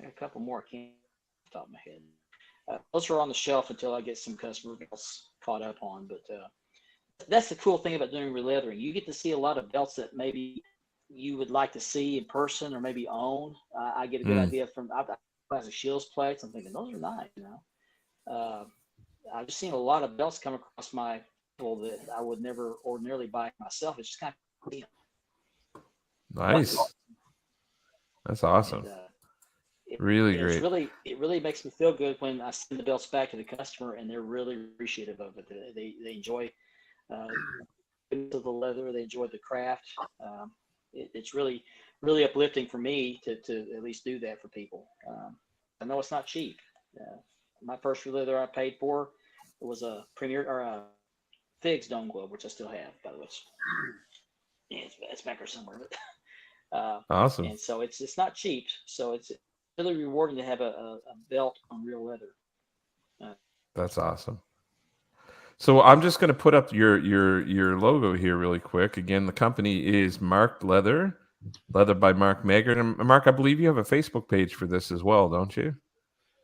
[SPEAKER 4] got a couple more. I can't off the top of my head. Those are on the shelf until I get some customer belts caught up on. But that's the cool thing about doing re-leathering. You get to see a lot of belts that maybe you would like to see in person or maybe own. I get a good idea from classic Shields plates. I'm thinking those are nice, I've just seen a lot of belts come across my table that I would never ordinarily buy myself. It's just kind of cool.
[SPEAKER 2] Nice. That's awesome.
[SPEAKER 4] And,
[SPEAKER 2] really great.
[SPEAKER 4] It really makes me feel good when I send the belts back to the customer and they're really appreciative of it. They enjoy the leather. They enjoy the craft. It's really uplifting for me to at least do that for people. I know it's not cheap. my first leather I paid for was a Premier or a Figs Dome Glove, which I still have, by the way. It's back there somewhere. But,
[SPEAKER 2] Awesome.
[SPEAKER 4] and so it's not cheap. So it's really rewarding to have a belt on real leather.
[SPEAKER 2] That's awesome. So I'm just going to put up your logo here really quick. Again, the company is Mark Leather by Mark Maggard. And Mark, I believe you have a Facebook page for this as well, don't you?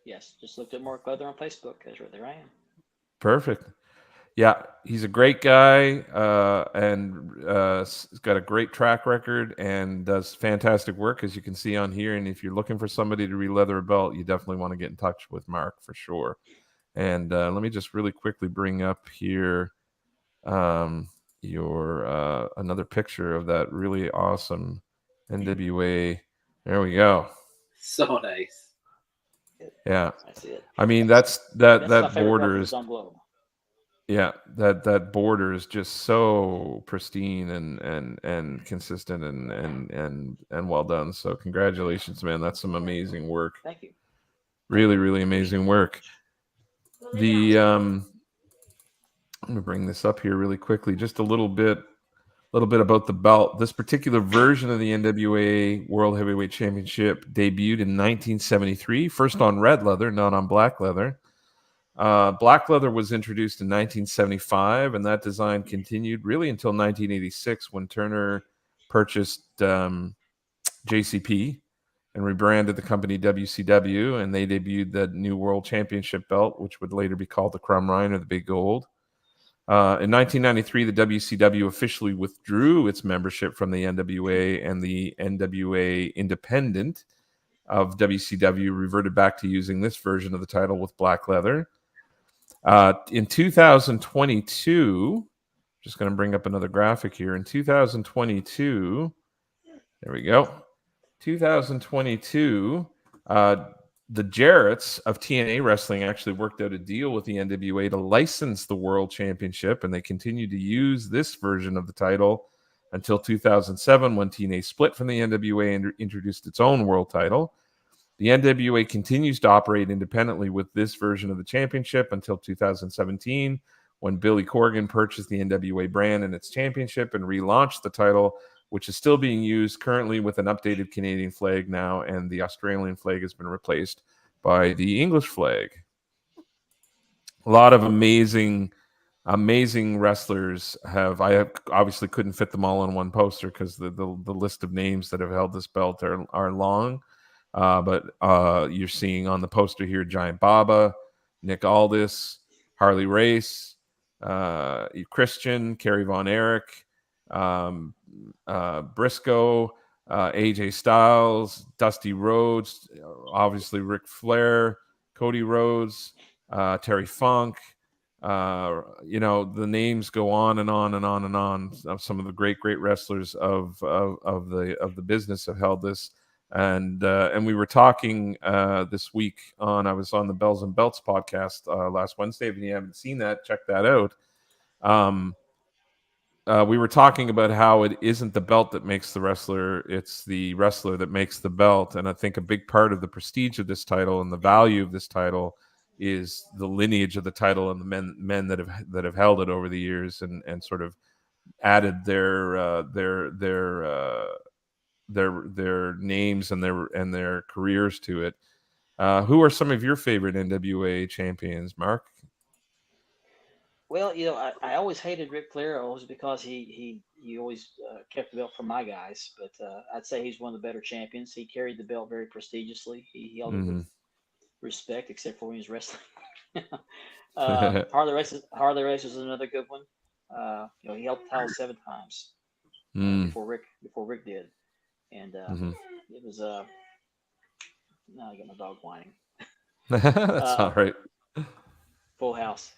[SPEAKER 4] Yes, just looked at Mark Leather on Facebook. That's right, there I am.
[SPEAKER 2] Perfect. Yeah, he's a great guy, and he's got a great track record and does fantastic work, as you can see on here. And if you're looking for somebody to re-leather a belt, you definitely want to get in touch with Mark for sure. And let me just really quickly bring up here your another picture of that really awesome NWA. There we go.
[SPEAKER 3] So nice.
[SPEAKER 2] Yeah,
[SPEAKER 4] I see it.
[SPEAKER 2] I mean
[SPEAKER 4] That's
[SPEAKER 2] that
[SPEAKER 4] my favorite
[SPEAKER 2] border
[SPEAKER 4] belt
[SPEAKER 2] is
[SPEAKER 4] on Globe.
[SPEAKER 2] yeah, that border is just so pristine and consistent and well done. So congratulations, man. That's some amazing work.
[SPEAKER 4] Thank you.
[SPEAKER 2] Really amazing work. The I'm gonna bring this up here really quickly, just a little bit about the belt. This particular version of the NWA World Heavyweight Championship debuted in 1973, first on red leather, not on black leather. Black leather was introduced in 1975, and that design continued really until 1986 when Turner purchased JCP and rebranded the company WCW, and they debuted the new World Championship belt, which would later be called the Crumrine or the Big Gold. In 1993, the WCW officially withdrew its membership from the NWA, and the NWA Independent of WCW reverted back to using this version of the title with black leather. In 2022, just going to bring up another graphic here. In 2022, there we go. 2022, the Jarretts of TNA Wrestling actually worked out a deal with the NWA to license the World Championship, and they continued to use this version of the title until 2007 when TNA split from the NWA and introduced its own world title. The NWA continues to operate independently with this version of the championship until 2017, when Billy Corgan purchased the NWA brand and its championship and relaunched the title, which is still being used currently with an updated Canadian flag now, and the Australian flag has been replaced by the English flag. A lot of amazing wrestlers I obviously couldn't fit them all on one poster because the list of names that have held this belt are long. But you're seeing on the poster here Giant Baba, Nick Aldis, Harley Race, Christian, Kerry Von Erich, Briscoe, AJ Styles, Dusty Rhodes, obviously Ric Flair, Cody Rhodes, Terry Funk. The names go on and on and on and on. Some of the great wrestlers of the business have held this. And we were talking this week I was on the Bells and Belts podcast last Wednesday. If you haven't seen that, check that out. We were talking about how it isn't the belt that makes the wrestler, it's the wrestler that makes the belt. And I think a big part of the prestige of this title and the value of this title is the lineage of the title and the men that have held it over the years and sort of added their names and their careers to it. Who are some of your favorite NWA champions, Mark?
[SPEAKER 4] Well, I always hated Ric Flair, always because he always kept the belt for my guys. But I'd say he's one of the better champions. He carried the belt very prestigiously. He held it with respect, except for when he was wrestling. Harley Race is another good one. He held the title 7 times before Rick did. And it was now I got my dog whining.
[SPEAKER 2] That's all right.
[SPEAKER 4] Full house.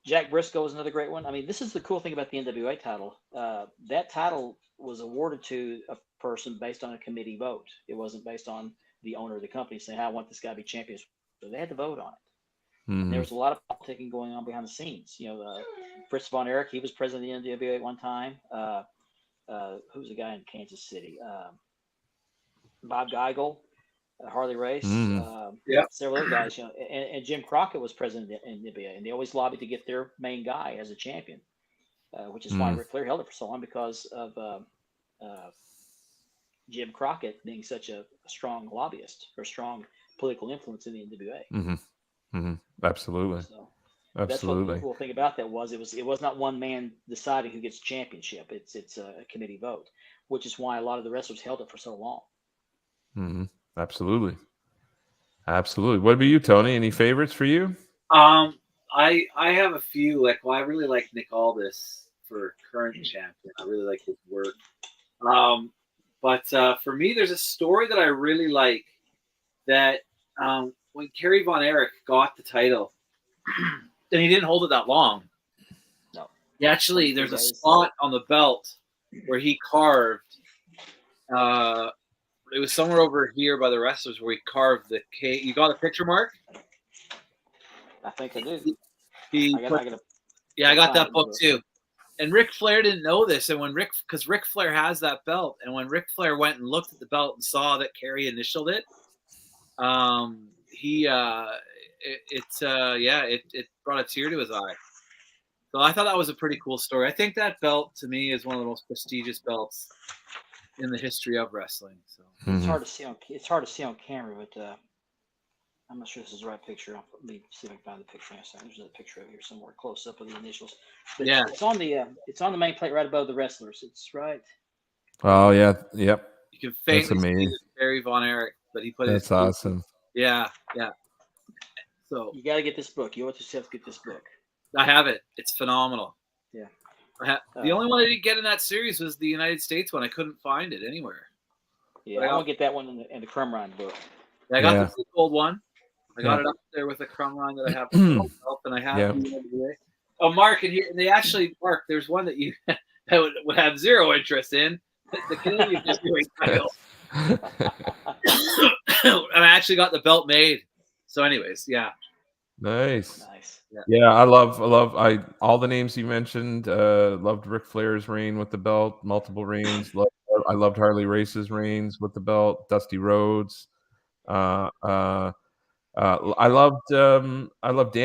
[SPEAKER 4] Jack Briscoe is another great one. I mean, this is the cool thing about the NWA title. That title was awarded to a person based on a committee vote. It wasn't based on the owner of the company saying, "I want this guy to be champion." So they had to vote on it. And there was a lot of politicking going on behind the scenes. Fritz Von Erich, he was president of the NWA at one time. Who's the guy in Kansas City? Bob Geigel. Harley Race,
[SPEAKER 3] Yeah.
[SPEAKER 4] several other guys, and Jim Crockett was president in the NBA, and they always lobbied to get their main guy as a champion, which is why Ric Flair held it for so long, because of Jim Crockett being such a strong lobbyist or strong political influence in the NWA.
[SPEAKER 2] Absolutely.
[SPEAKER 4] So that's what
[SPEAKER 2] Absolutely.
[SPEAKER 4] the cool thing about that was it was not one man deciding who gets championship. It's a committee vote, which is why a lot of the wrestlers held it for so long.
[SPEAKER 2] Absolutely. Absolutely. What about you, Tony? Any favorites for you?
[SPEAKER 3] I have a few. I really like Nick Aldis for current champion. I really like his work. But for me, there's a story that I really like. That when Kerry Von Erich got the title, and he didn't hold it that long.
[SPEAKER 4] No.
[SPEAKER 3] He actually, there's a spot on the belt where he carved. It was somewhere over here by the wrestlers where he carved the K. You got a picture, Mark?
[SPEAKER 4] I think I do.
[SPEAKER 3] I got that book too. And Ric Flair didn't know this, and because Ric Flair has that belt, and when Ric Flair went and looked at the belt and saw that Kerry initialed it, it brought a tear to his eye. So I thought that was a pretty cool story. I think that belt to me is one of the most prestigious belts in the history of wrestling. So
[SPEAKER 4] it's hard to see on camera, but I'm not sure this is the right picture. Let me see if I can find the picture. There's a picture over here somewhere close up of the initials. But
[SPEAKER 3] yeah,
[SPEAKER 4] it's on the main plate right above the wrestlers. It's right.
[SPEAKER 2] Oh yeah, yep.
[SPEAKER 3] You can faintly see Kerry Von Erich, but he put
[SPEAKER 2] That's awesome.
[SPEAKER 3] Yeah. So
[SPEAKER 4] you got to get this book. You owe it to yourself to get this book.
[SPEAKER 3] I have it. It's phenomenal.
[SPEAKER 4] Yeah.
[SPEAKER 3] The only one I didn't get in that series was the United States one. I couldn't find it anywhere.
[SPEAKER 4] Yeah, I want to get that one in the Crumrine book.
[SPEAKER 3] I got the gold one. I got it up there with the Crumline that I have, and I have. Oh, Mark, and they actually, Mark, there's one that you that would have zero interest in. The Canadian heavyweight title. And I actually got the belt made. So, anyways, yeah.
[SPEAKER 2] Nice.
[SPEAKER 3] Yeah,
[SPEAKER 2] I love all the names you mentioned. Loved Ric Flair's reign with the belt, multiple reigns. I loved Harley Race's reigns with the belt, Dusty Rhodes. I loved Dan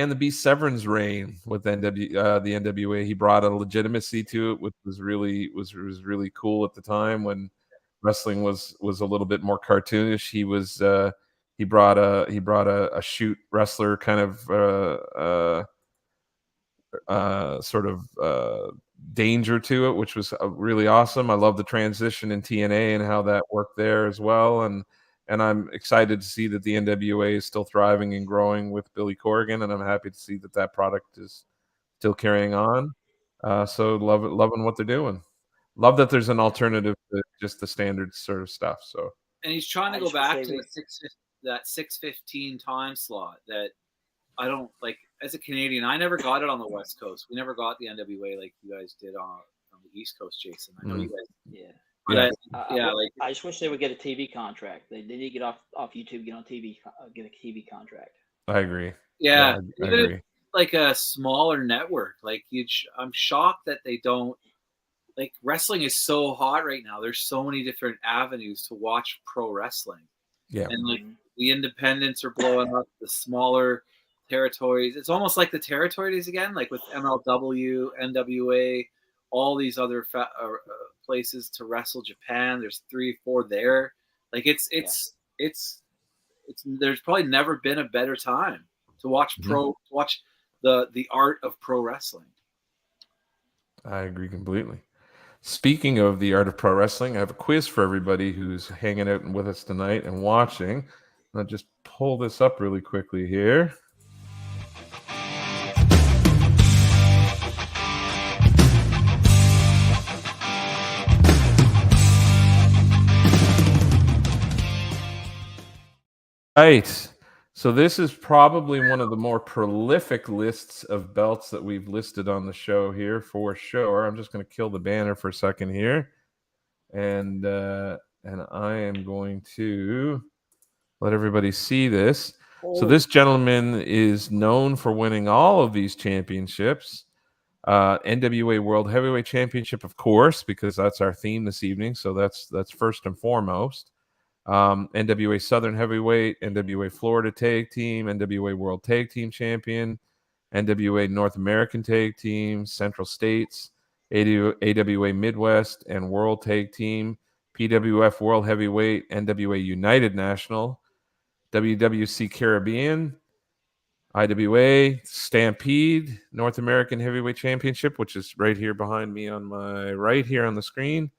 [SPEAKER 2] the Beast Severn's reign with the NWA. He brought a legitimacy to it, which was really cool at the time when wrestling was a little bit more cartoonish. He brought a shoot wrestler kind of sort of danger to it, which was really awesome. I love the transition in TNA and how that worked there as well, and I'm excited to see that the NWA is still thriving and growing with Billy Corgan, and I'm happy to see that product is still carrying on. So loving what they're doing. Love that there's an alternative to just the standard sort of stuff. So,
[SPEAKER 3] and he's trying to go back to that 6:15 time slot that I don't like. As a Canadian, I never got it on the West Coast. We never got the NWA like you guys did on the East Coast, Jason. I know you guys.
[SPEAKER 4] Yeah.
[SPEAKER 3] But
[SPEAKER 4] I just wish they would get a TV contract. They need to get off YouTube, get on TV, get a TV contract.
[SPEAKER 2] I agree.
[SPEAKER 3] Yeah,
[SPEAKER 2] I agree.
[SPEAKER 3] Like a smaller network, I'm shocked that they don't. Like, wrestling is so hot right now. There's so many different avenues to watch pro wrestling.
[SPEAKER 2] Yeah,
[SPEAKER 3] and the independents are blowing up. The smaller territories. It's almost like the territories again, like with MLW, NWA, all these other places to wrestle. Japan, there's 3 or 4 there. Like it's there's probably never been a better time to watch the art of pro wrestling.
[SPEAKER 2] I agree completely. Speaking of the art of pro wrestling, I have a quiz for everybody who's hanging out with us tonight and watching. I'll just pull this up really quickly here. Right. So this is probably one of the more prolific lists of belts that we've listed on the show here for sure. I'm just going to kill the banner for a second here. And I am going to let everybody see this. So this gentleman is known for winning all of these championships. NWA World Heavyweight Championship, of course, because that's our theme this evening. So that's first and foremost. NWA Southern Heavyweight, NWA Florida Tag Team, NWA World Tag Team Champion, NWA North American Tag Team, Central States, AWA Midwest and World Tag Team, PWF World Heavyweight, NWA United National, WWC Caribbean, IWA, Stampede, North American Heavyweight Championship, which is right here behind me on my right here on the screen.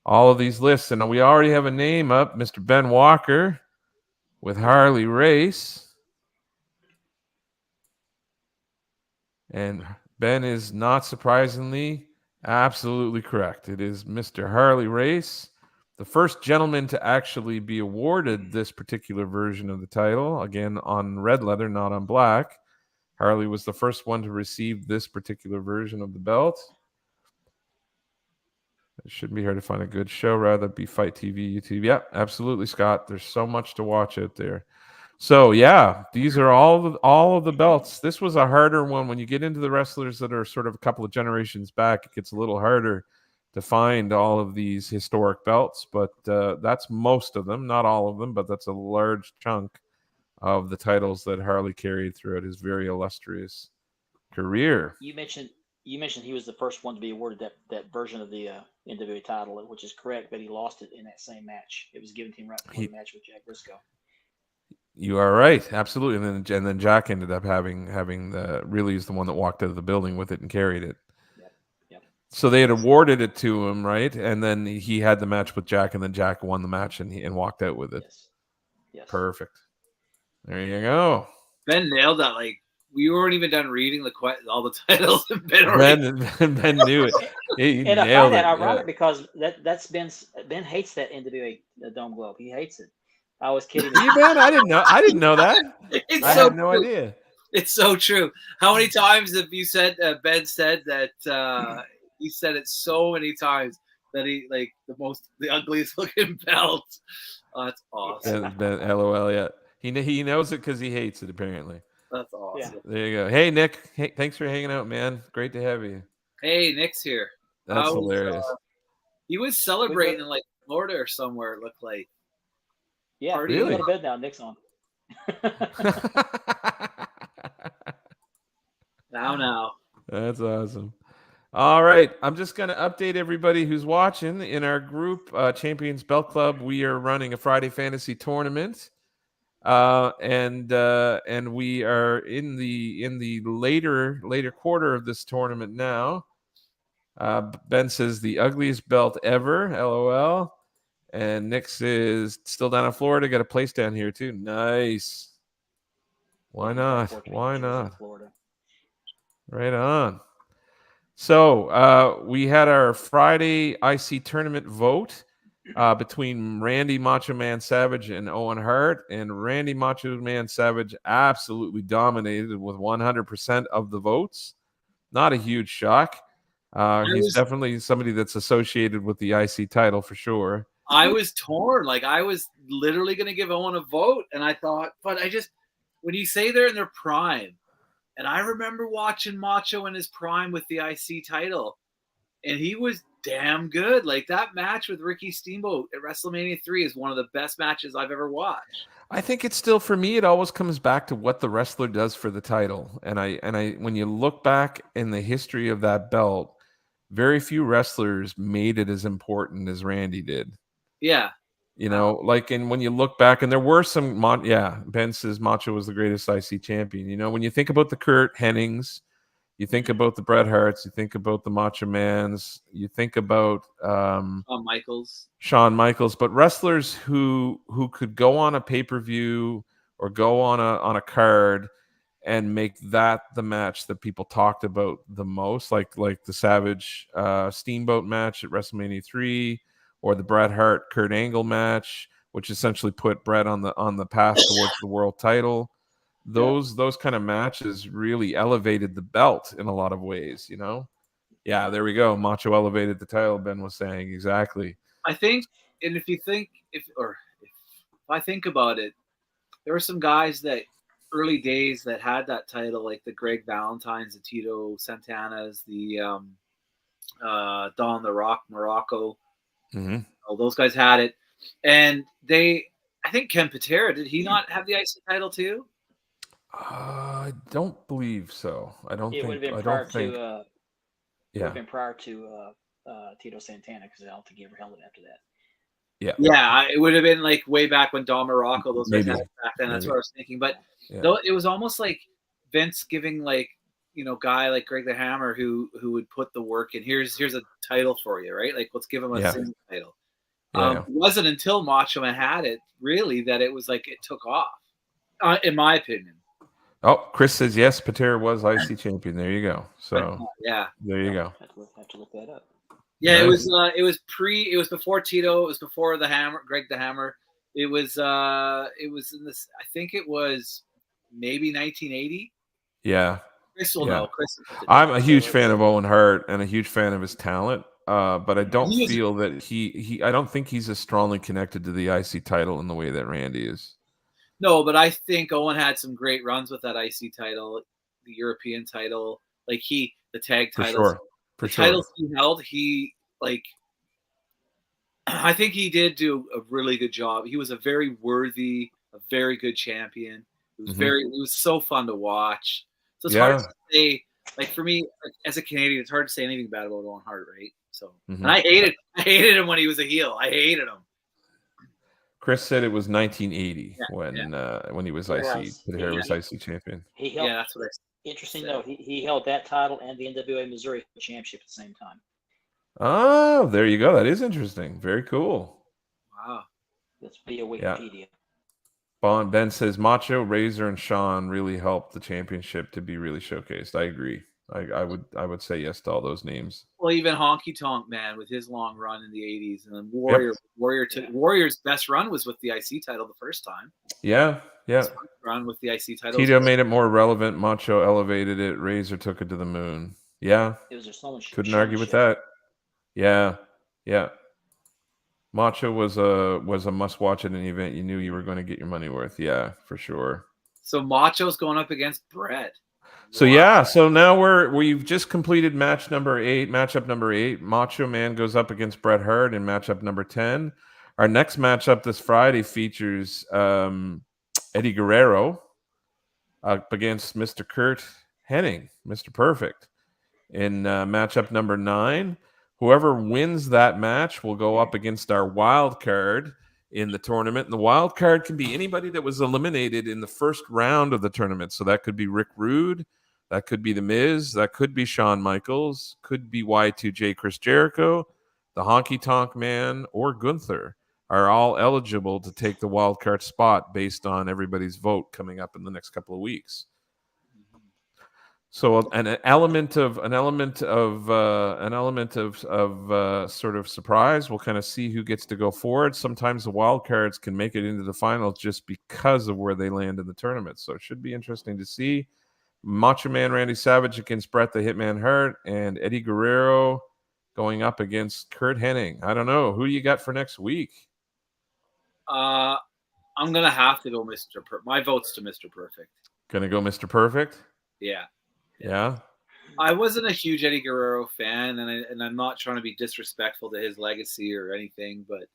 [SPEAKER 2] All of these lists. And we already have a name up, Mr. Ben Walker with Harley Race. And Ben is not surprisingly absolutely correct. It is Mr. Harley Race, the first gentleman to actually be awarded this particular version of the title, again on red leather, not on black. Harley was the first one to receive this particular version of the belt. It shouldn't be hard to find a good show, rather be Fight TV, YouTube. Yeah, absolutely, Scott. There's so much to watch out there. So yeah, these are all of the belts. This was a harder one. When you get into the wrestlers that are sort of a couple of generations back, it gets a little harder to find all of these historic belts, but that's most of them, not all of them, but that's a large chunk of the titles that Harley carried throughout his very illustrious career.
[SPEAKER 4] You mentioned he was the first one to be awarded that version of the NWA title, which is correct, but he lost it in that same match. It was given to him right before the match with Jack Briscoe.
[SPEAKER 2] You are right, absolutely. And then Jack ended up having the really is the one that walked out of the building with it and carried it.
[SPEAKER 4] Yep.
[SPEAKER 2] So they had awarded it to him, right? And then he had the match with Jack, and then Jack won the match and walked out with it.
[SPEAKER 4] Yes.
[SPEAKER 2] Perfect. There you go.
[SPEAKER 3] Ben nailed that. Like, we weren't even done reading all the titles.
[SPEAKER 2] Ben knew it. He
[SPEAKER 4] and I
[SPEAKER 2] nailed
[SPEAKER 4] find that
[SPEAKER 2] it,
[SPEAKER 4] ironic because that's Ben hates that NWA Dome Globe. He hates it. I was kidding.
[SPEAKER 2] You, Ben? I didn't know that. I had no idea.
[SPEAKER 3] It's so true. How many times have you said Ben said that he said it so many times that he like the ugliest looking belt. Oh, that's awesome.
[SPEAKER 2] Ben, LOL, yeah. He knows it because he hates it, apparently.
[SPEAKER 3] That's awesome.
[SPEAKER 2] Yeah. There you go. Hey, Nick. Hey, thanks for hanging out, man. Great to have you.
[SPEAKER 3] Hey, Nick's here.
[SPEAKER 2] That's hilarious.
[SPEAKER 3] He was celebrating in like Florida or somewhere, it looked like.
[SPEAKER 4] Yeah,
[SPEAKER 2] really?
[SPEAKER 4] Go to bed now. Nick's on.
[SPEAKER 3] Now.
[SPEAKER 2] That's awesome. All right. I'm just going to update everybody who's watching. In our group, Champions Belt Club, we are running a Friday Fantasy tournament. And we are in the later quarter of this tournament now. Ben says the ugliest belt ever, LOL. And Nick is still down in Florida. Got a place down here too. Nice. Why not? Why not? Right on. So we had our Friday IC tournament vote between Randy Macho Man Savage and Owen Hart, and Randy Macho Man Savage absolutely dominated with 100% of the votes. Not a huge shock. He's definitely somebody that's associated with the IC title for sure.
[SPEAKER 3] I was torn. Like, I was literally going to give Owen a vote, and I thought, but when you say they're in their prime, and I remember watching Macho in his prime with the IC title, and he was damn good. Like, that match with Ricky Steamboat at WrestleMania 3 is one of the best matches I've ever watched.
[SPEAKER 2] I think it's still, for me, it always comes back to what the wrestler does for the title. And I when you look back in the history of that belt, very few wrestlers made it as important as Randy did.
[SPEAKER 3] Yeah.
[SPEAKER 2] You know, like, and when you look back, and there were some, Ben says Macho was the greatest IC champion. You know, when you think about the Kurt Hennings, you think about the Bret Harts, you think about the Macho Mans, you think about Shawn Michaels, but wrestlers who could go on a pay-per-view or go on a card and make that the match that people talked about the most, like the Savage Steamboat match at WrestleMania 3, or the Bret Hart Kurt Angle match, which essentially put Bret on the path towards the world title. Those kind of matches really elevated the belt in a lot of ways, you know? Yeah, there we go. Macho elevated the title, Ben was saying. Exactly.
[SPEAKER 3] I think, and if I think about it, there were some guys that early days that had that title, like the Greg Valentines, the Tito Santana's, the Don the Rock Morocco.
[SPEAKER 2] Mm-hmm.
[SPEAKER 3] All those guys had it. And I think Ken Patera, did he not have the IC title too?
[SPEAKER 2] I don't believe so. I don't
[SPEAKER 4] It would have
[SPEAKER 2] think.
[SPEAKER 4] been
[SPEAKER 2] I
[SPEAKER 4] prior
[SPEAKER 2] don't think.
[SPEAKER 4] to would
[SPEAKER 2] Yeah.
[SPEAKER 4] have been prior to Tito Santana, because I don't think he ever held it after that.
[SPEAKER 2] Yeah.
[SPEAKER 3] Yeah, it would have been like way back when Don Morocco, those guys
[SPEAKER 2] Maybe.
[SPEAKER 3] had it back then. That's
[SPEAKER 2] Maybe.
[SPEAKER 3] what I was thinking. But
[SPEAKER 2] Yeah.
[SPEAKER 3] though it was almost like Vince giving like, you know, guy like Greg the Hammer who would put the work in. Here's a title for you, right? Like, let's give him a
[SPEAKER 2] Yeah.
[SPEAKER 3] single title.
[SPEAKER 2] Yeah.
[SPEAKER 3] It wasn't until Macho Man had it really that it was like it took off, in my opinion.
[SPEAKER 2] Oh, Chris says yes. Patera was IC champion. There you go. So
[SPEAKER 3] yeah,
[SPEAKER 2] there you go.
[SPEAKER 4] Have to look that up.
[SPEAKER 3] Yeah,
[SPEAKER 2] Nice.
[SPEAKER 3] it was before Tito. It was before the Hammer, Greg the Hammer. It was in this. I think it was maybe 1980.
[SPEAKER 2] Yeah.
[SPEAKER 3] Chris will
[SPEAKER 2] Yeah.
[SPEAKER 3] know. Chris.
[SPEAKER 2] I'm a huge fan of Owen Hart and a huge fan of his talent. But I don't
[SPEAKER 3] He was-
[SPEAKER 2] feel that I don't think he's as strongly connected to the IC title in the way that Randy is.
[SPEAKER 3] No, but I think Owen had some great runs with that IC title, the European title, like the tag
[SPEAKER 2] For
[SPEAKER 3] titles.
[SPEAKER 2] sure. For
[SPEAKER 3] The
[SPEAKER 2] sure.
[SPEAKER 3] titles he held, I think he did do a really good job. He was a very good champion. It was it was so fun to watch. So it's hard to say, like for me, like, as a Canadian, it's hard to say anything bad about Owen Hart, right? So, and I hated him when he was a heel. I hated him.
[SPEAKER 2] Chris said it was 1980 when he was IC. Patera was IC champion.
[SPEAKER 4] He held.
[SPEAKER 3] Yeah, that's what I said.
[SPEAKER 4] Interesting though, he held that title and the NWA Missouri Championship at the same time.
[SPEAKER 2] Oh, there you go. That is interesting. Very cool.
[SPEAKER 3] Wow.
[SPEAKER 4] That's via Wikipedia.
[SPEAKER 2] Ben says Macho, Razor, and Sean really helped the championship to be really showcased. I agree. I would say yes to all those names.
[SPEAKER 3] Well, even Honky Tonk Man with his long run in the 80s, and then Warrior's best run was with the IC title the first time.
[SPEAKER 2] Yeah.
[SPEAKER 3] His first run with the IC title.
[SPEAKER 2] Tito made it more relevant. Macho elevated it. Razor took it to the moon. Yeah.
[SPEAKER 4] It was just so much.
[SPEAKER 2] Couldn't argue with that. Yeah. Macho was a must watch at an event. You knew you were going to get your money worth. Yeah, for sure.
[SPEAKER 3] So Macho's going up against Bret.
[SPEAKER 2] So yeah, so now we've just completed matchup number 8. Macho Man goes up against Bret Hart in matchup number 10. Our next matchup this Friday features Eddie Guerrero up against Mr. Kurt Hennig, Mr. Perfect, in matchup number 9. Whoever wins that match will go up against our wild card in the tournament. And the wild card can be anybody that was eliminated in the first round of the tournament. So that could be Rick Rude, that could be The Miz, that could be Shawn Michaels, could be Y2J Chris Jericho, the Honky Tonk Man, or Gunther are all eligible to take the wild card spot based on everybody's vote coming up in the next couple of weeks. So an element of sort of surprise. We'll kind of see who gets to go forward. Sometimes the wild cards can make it into the finals just because of where they land in the tournament. So it should be interesting to see. Macho Man Randy Savage against Bret the Hitman Hart, and Eddie Guerrero going up against Kurt Hennig. I don't know. Who do you got for next week?
[SPEAKER 3] I'm gonna have to go Mr. My vote's to Mr. Perfect.
[SPEAKER 2] Gonna go Mr. Perfect?
[SPEAKER 3] Yeah.
[SPEAKER 2] Yeah.
[SPEAKER 3] I wasn't a huge Eddie Guerrero fan, and I'm not trying to be disrespectful to his legacy or anything, but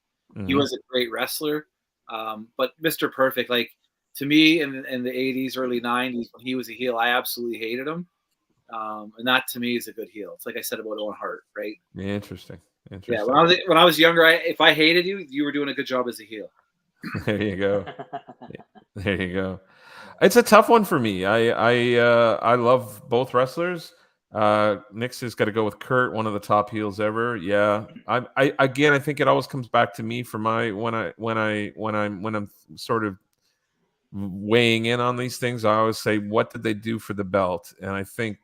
[SPEAKER 3] he was a great wrestler. But Mr. Perfect, like to me in the 80s, early 90s, when he was a heel, I absolutely hated him. And that to me is a good heel. It's like I said about Owen Hart, right?
[SPEAKER 2] Yeah, interesting.
[SPEAKER 3] Yeah, when I was younger, if I hated you, you were doing a good job as a heel.
[SPEAKER 2] There you go. There you go. It's a tough one for me. I love both wrestlers. Nick's has got to go with Kurt, one of the top heels ever. Yeah. I think it always comes back to me for my when I'm sort of weighing in on these things. I always say, what did they do for the belt? And I think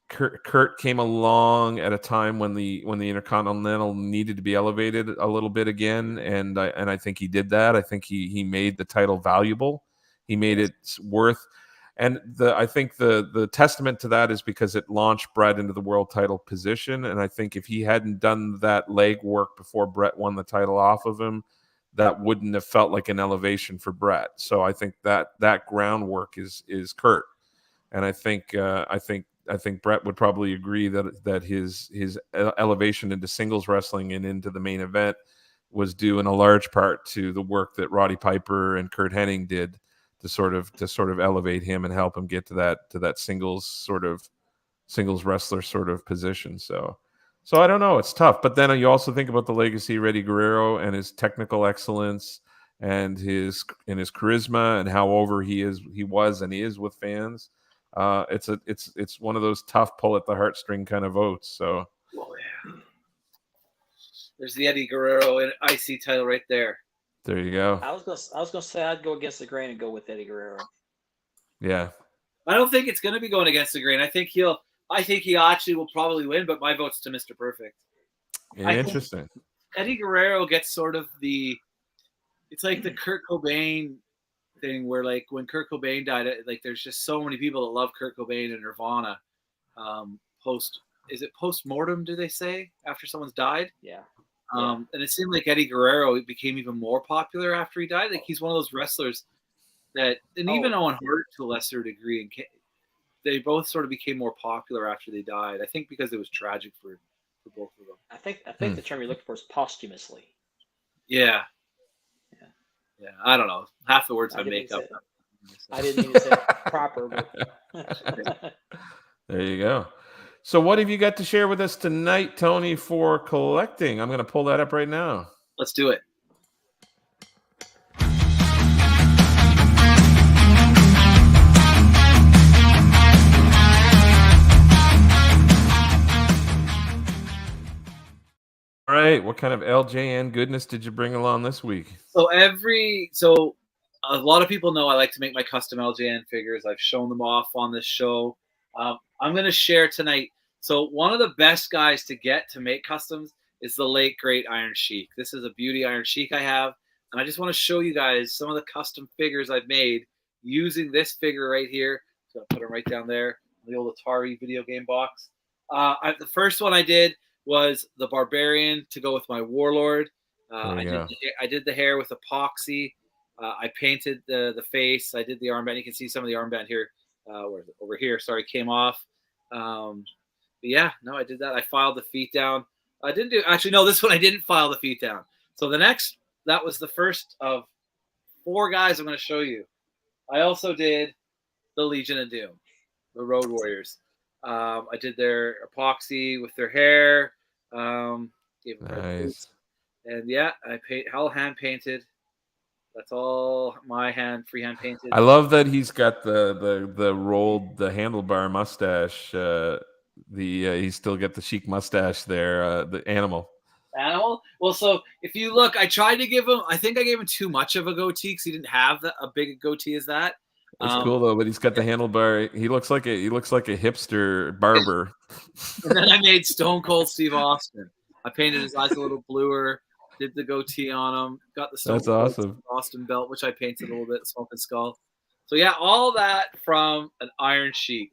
[SPEAKER 2] Kurt came along at a time when the Intercontinental needed to be elevated a little bit again, and I think he did that. I think he made the title valuable. He made it worth, and I think the testament to that is because it launched Bret into the world title position. And I think if he hadn't done that leg work before Bret won the title off of him, that wouldn't have felt like an elevation for Bret. So I think that groundwork is Kurt, and I think Bret would probably agree that his elevation into singles wrestling and into the main event was due in a large part to the work that Roddy Piper and Kurt Hennig did to sort of elevate him and help him get to that singles wrestler sort of position. So I don't know. It's tough. But then you also think about the legacy of Eddie Guerrero and his technical excellence and his charisma and how over he was and he is with fans. It's one of those tough pull at the heartstring kind of votes. So
[SPEAKER 3] there's the Eddie Guerrero IC title right there.
[SPEAKER 2] There you go.
[SPEAKER 4] I was gonna say I'd go against the grain and go with Eddie Guerrero.
[SPEAKER 2] Yeah.
[SPEAKER 3] I don't think it's gonna be going against the grain. I think he actually will probably win, but my vote's to Mr. Perfect.
[SPEAKER 2] Yeah, interesting.
[SPEAKER 3] Eddie Guerrero gets sort of it's like the Kurt Cobain thing where like when Kurt Cobain died, like there's just so many people that love Kurt Cobain and Nirvana. Is it post-mortem, do they say, after someone's died?
[SPEAKER 4] Yeah.
[SPEAKER 3] And it seemed like Eddie Guerrero became even more popular after he died. Like he's one of those wrestlers that, and even Owen Hart to a lesser degree, and they both sort of became more popular after they died. I think because it was tragic for both of them.
[SPEAKER 4] I think the term you're looking for is posthumously.
[SPEAKER 3] Yeah. I don't know. Half the words I make up.
[SPEAKER 4] I didn't mean to say it proper, but
[SPEAKER 2] there you go. So what have you got to share with us tonight, Tony, for collecting? I'm going to pull that up right now.
[SPEAKER 3] Let's do it.
[SPEAKER 2] All right. What kind of LJN goodness did you bring along this week?
[SPEAKER 3] So a lot of people know I like to make my custom LJN figures. I've shown them off on this show. I'm going to share tonight. So one of the best guys to get to make customs is the late, great Iron Sheik. This is a beauty Iron Sheik I have. And I just want to show you guys some of the custom figures I've made using this figure right here. So I'll put it right down there, the old Atari video game box. The first one I did was the Barbarian to go with my Warlord. I did the hair with epoxy. I painted the face. I did the armband. You can see some of the armband here. Over here, sorry, came off. I did that. I filed the feet down. This one I didn't file the feet down. So that was the first of 4 guys I'm going to show you. I also did the Legion of Doom, the Road Warriors. I did their epoxy with their hair.
[SPEAKER 2] Nice.
[SPEAKER 3] And I all hand painted. That's all my freehand painted.
[SPEAKER 2] I love that he's got the rolled the handlebar mustache. He's still got the Sheik mustache there. The animal.
[SPEAKER 3] Well, so if you look, I tried to give him. I think I gave him too much of a goatee because he didn't have a big goatee as that.
[SPEAKER 2] It's cool though, but he's got the handlebar. He looks like a hipster barber.
[SPEAKER 3] And then I made Stone Cold Steve Austin. I painted his eyes a little bluer. Did the goatee on him. Got the Stone Cold Steve Austin belt, which I painted a little bit. Smoking Skull. So all that from an Iron Sheik.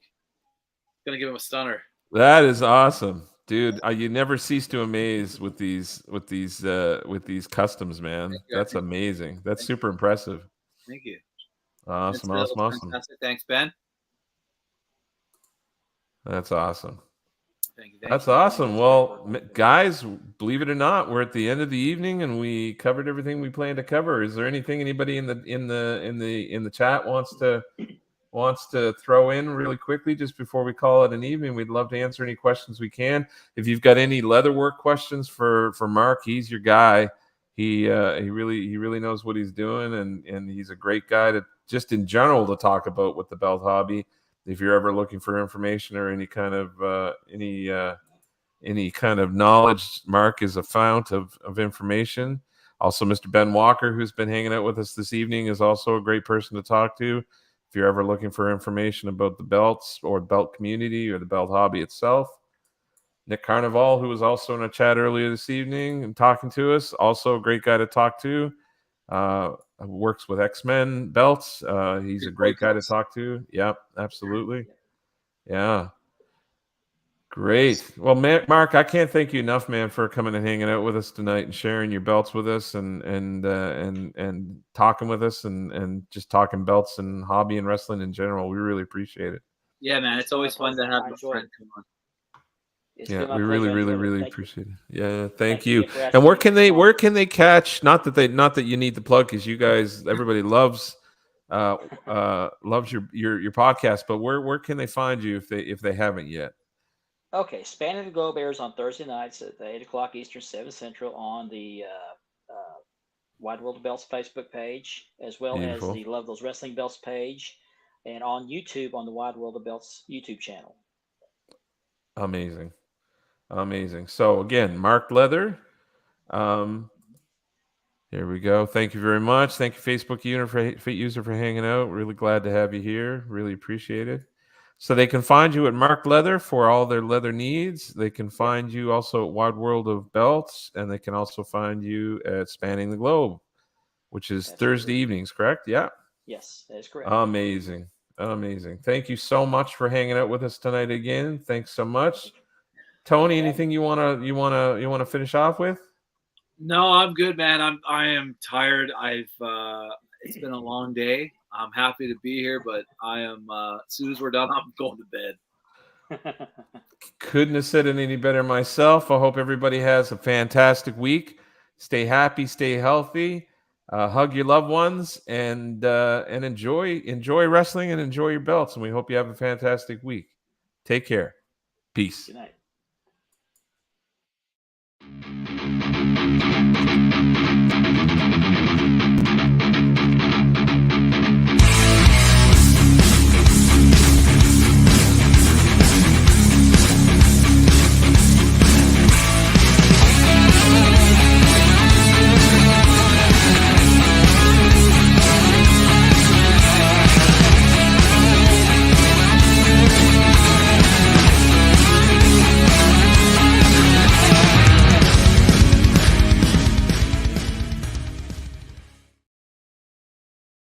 [SPEAKER 3] Gonna give him a stunner.
[SPEAKER 2] That is awesome, dude. You never cease to amaze with these customs, man. That's amazing. That's super impressive.
[SPEAKER 3] Thank you.
[SPEAKER 2] Awesome.
[SPEAKER 3] Thanks, Ben.
[SPEAKER 2] That's awesome.
[SPEAKER 3] Thank you.
[SPEAKER 2] That's awesome. Well, guys, believe it or not, we're at the end of the evening, and we covered everything we planned to cover. Is there anything anybody in the chat wants to throw in really quickly just before we call it an evening? We'd love to answer any questions we can. If you've got any leatherwork questions for Mark, he's your guy. He really knows what he's doing, and he's a great guy to just in general to talk about with the belt hobby. If you're ever looking for information or any kind of knowledge, Mark is a fount of information. Also, Mr. Ben Walker, who's been hanging out with us this evening, is also a great person to talk to. If you're ever looking for information about the belts or the belt community or the belt hobby itself. Nick Carnival, who was also in a chat earlier this evening and talking to us, also a great guy to talk to. Works with X-Men belts. He's a great guy to talk to. Yep, absolutely. Yeah. Great. Well, Mark, I can't thank you enough, man, for coming and hanging out with us tonight and sharing your belts with us and talking with us and just talking belts and hobby and wrestling in general. We really appreciate it.
[SPEAKER 3] Yeah, man, it's always fun to have a friend come on.
[SPEAKER 4] It's
[SPEAKER 2] Yeah,
[SPEAKER 4] been my
[SPEAKER 2] we
[SPEAKER 4] pleasure,
[SPEAKER 2] really,
[SPEAKER 4] brother.
[SPEAKER 2] really
[SPEAKER 4] Thank you.
[SPEAKER 2] appreciate it. Yeah, thank
[SPEAKER 4] Thank
[SPEAKER 2] you.
[SPEAKER 4] again for
[SPEAKER 2] And
[SPEAKER 4] asking
[SPEAKER 2] where
[SPEAKER 4] me
[SPEAKER 2] can
[SPEAKER 4] to
[SPEAKER 2] they
[SPEAKER 4] come
[SPEAKER 2] where
[SPEAKER 4] on.
[SPEAKER 2] can they catch? Not that you need the plug, because you guys, everybody loves your podcast. But where can they find you if they haven't yet?
[SPEAKER 4] Okay, Spanning the Globe airs on Thursday nights at 8 o'clock Eastern, 7 Central on the Wide World of Belts Facebook page, as well as
[SPEAKER 2] Beautiful,
[SPEAKER 4] the Love Those Wrestling Belts page, and on YouTube on the Wide World of Belts YouTube channel.
[SPEAKER 2] amazing, amazing. So again, Mark Leather. Here we go. Thank you very much. Thank you, Facebook user for hanging out. Really glad to have you here. Really appreciate it. So they can find you at Mark Leather for all their leather needs. They can find you also at Wide World of Belts, and they can also find you at Spanning the Globe, which is
[SPEAKER 4] That's
[SPEAKER 2] Thursday
[SPEAKER 4] correct.
[SPEAKER 2] evenings, correct? Yeah.
[SPEAKER 4] Yes, that is correct.
[SPEAKER 2] Amazing. Amazing. Thank you so much for hanging out with us tonight again. Thanks so much. Tony, anything you wanna finish off with?
[SPEAKER 3] No, I'm good, man. I am tired. It's been a long day. I'm happy to be here, but I am as soon as we're done, I'm going to bed.
[SPEAKER 2] Couldn't have said it any better myself. I hope everybody has a fantastic week. Stay happy, stay healthy, hug your loved ones, and enjoy wrestling and enjoy your belts. And we hope you have a fantastic week. Take care. Peace.
[SPEAKER 4] Good night.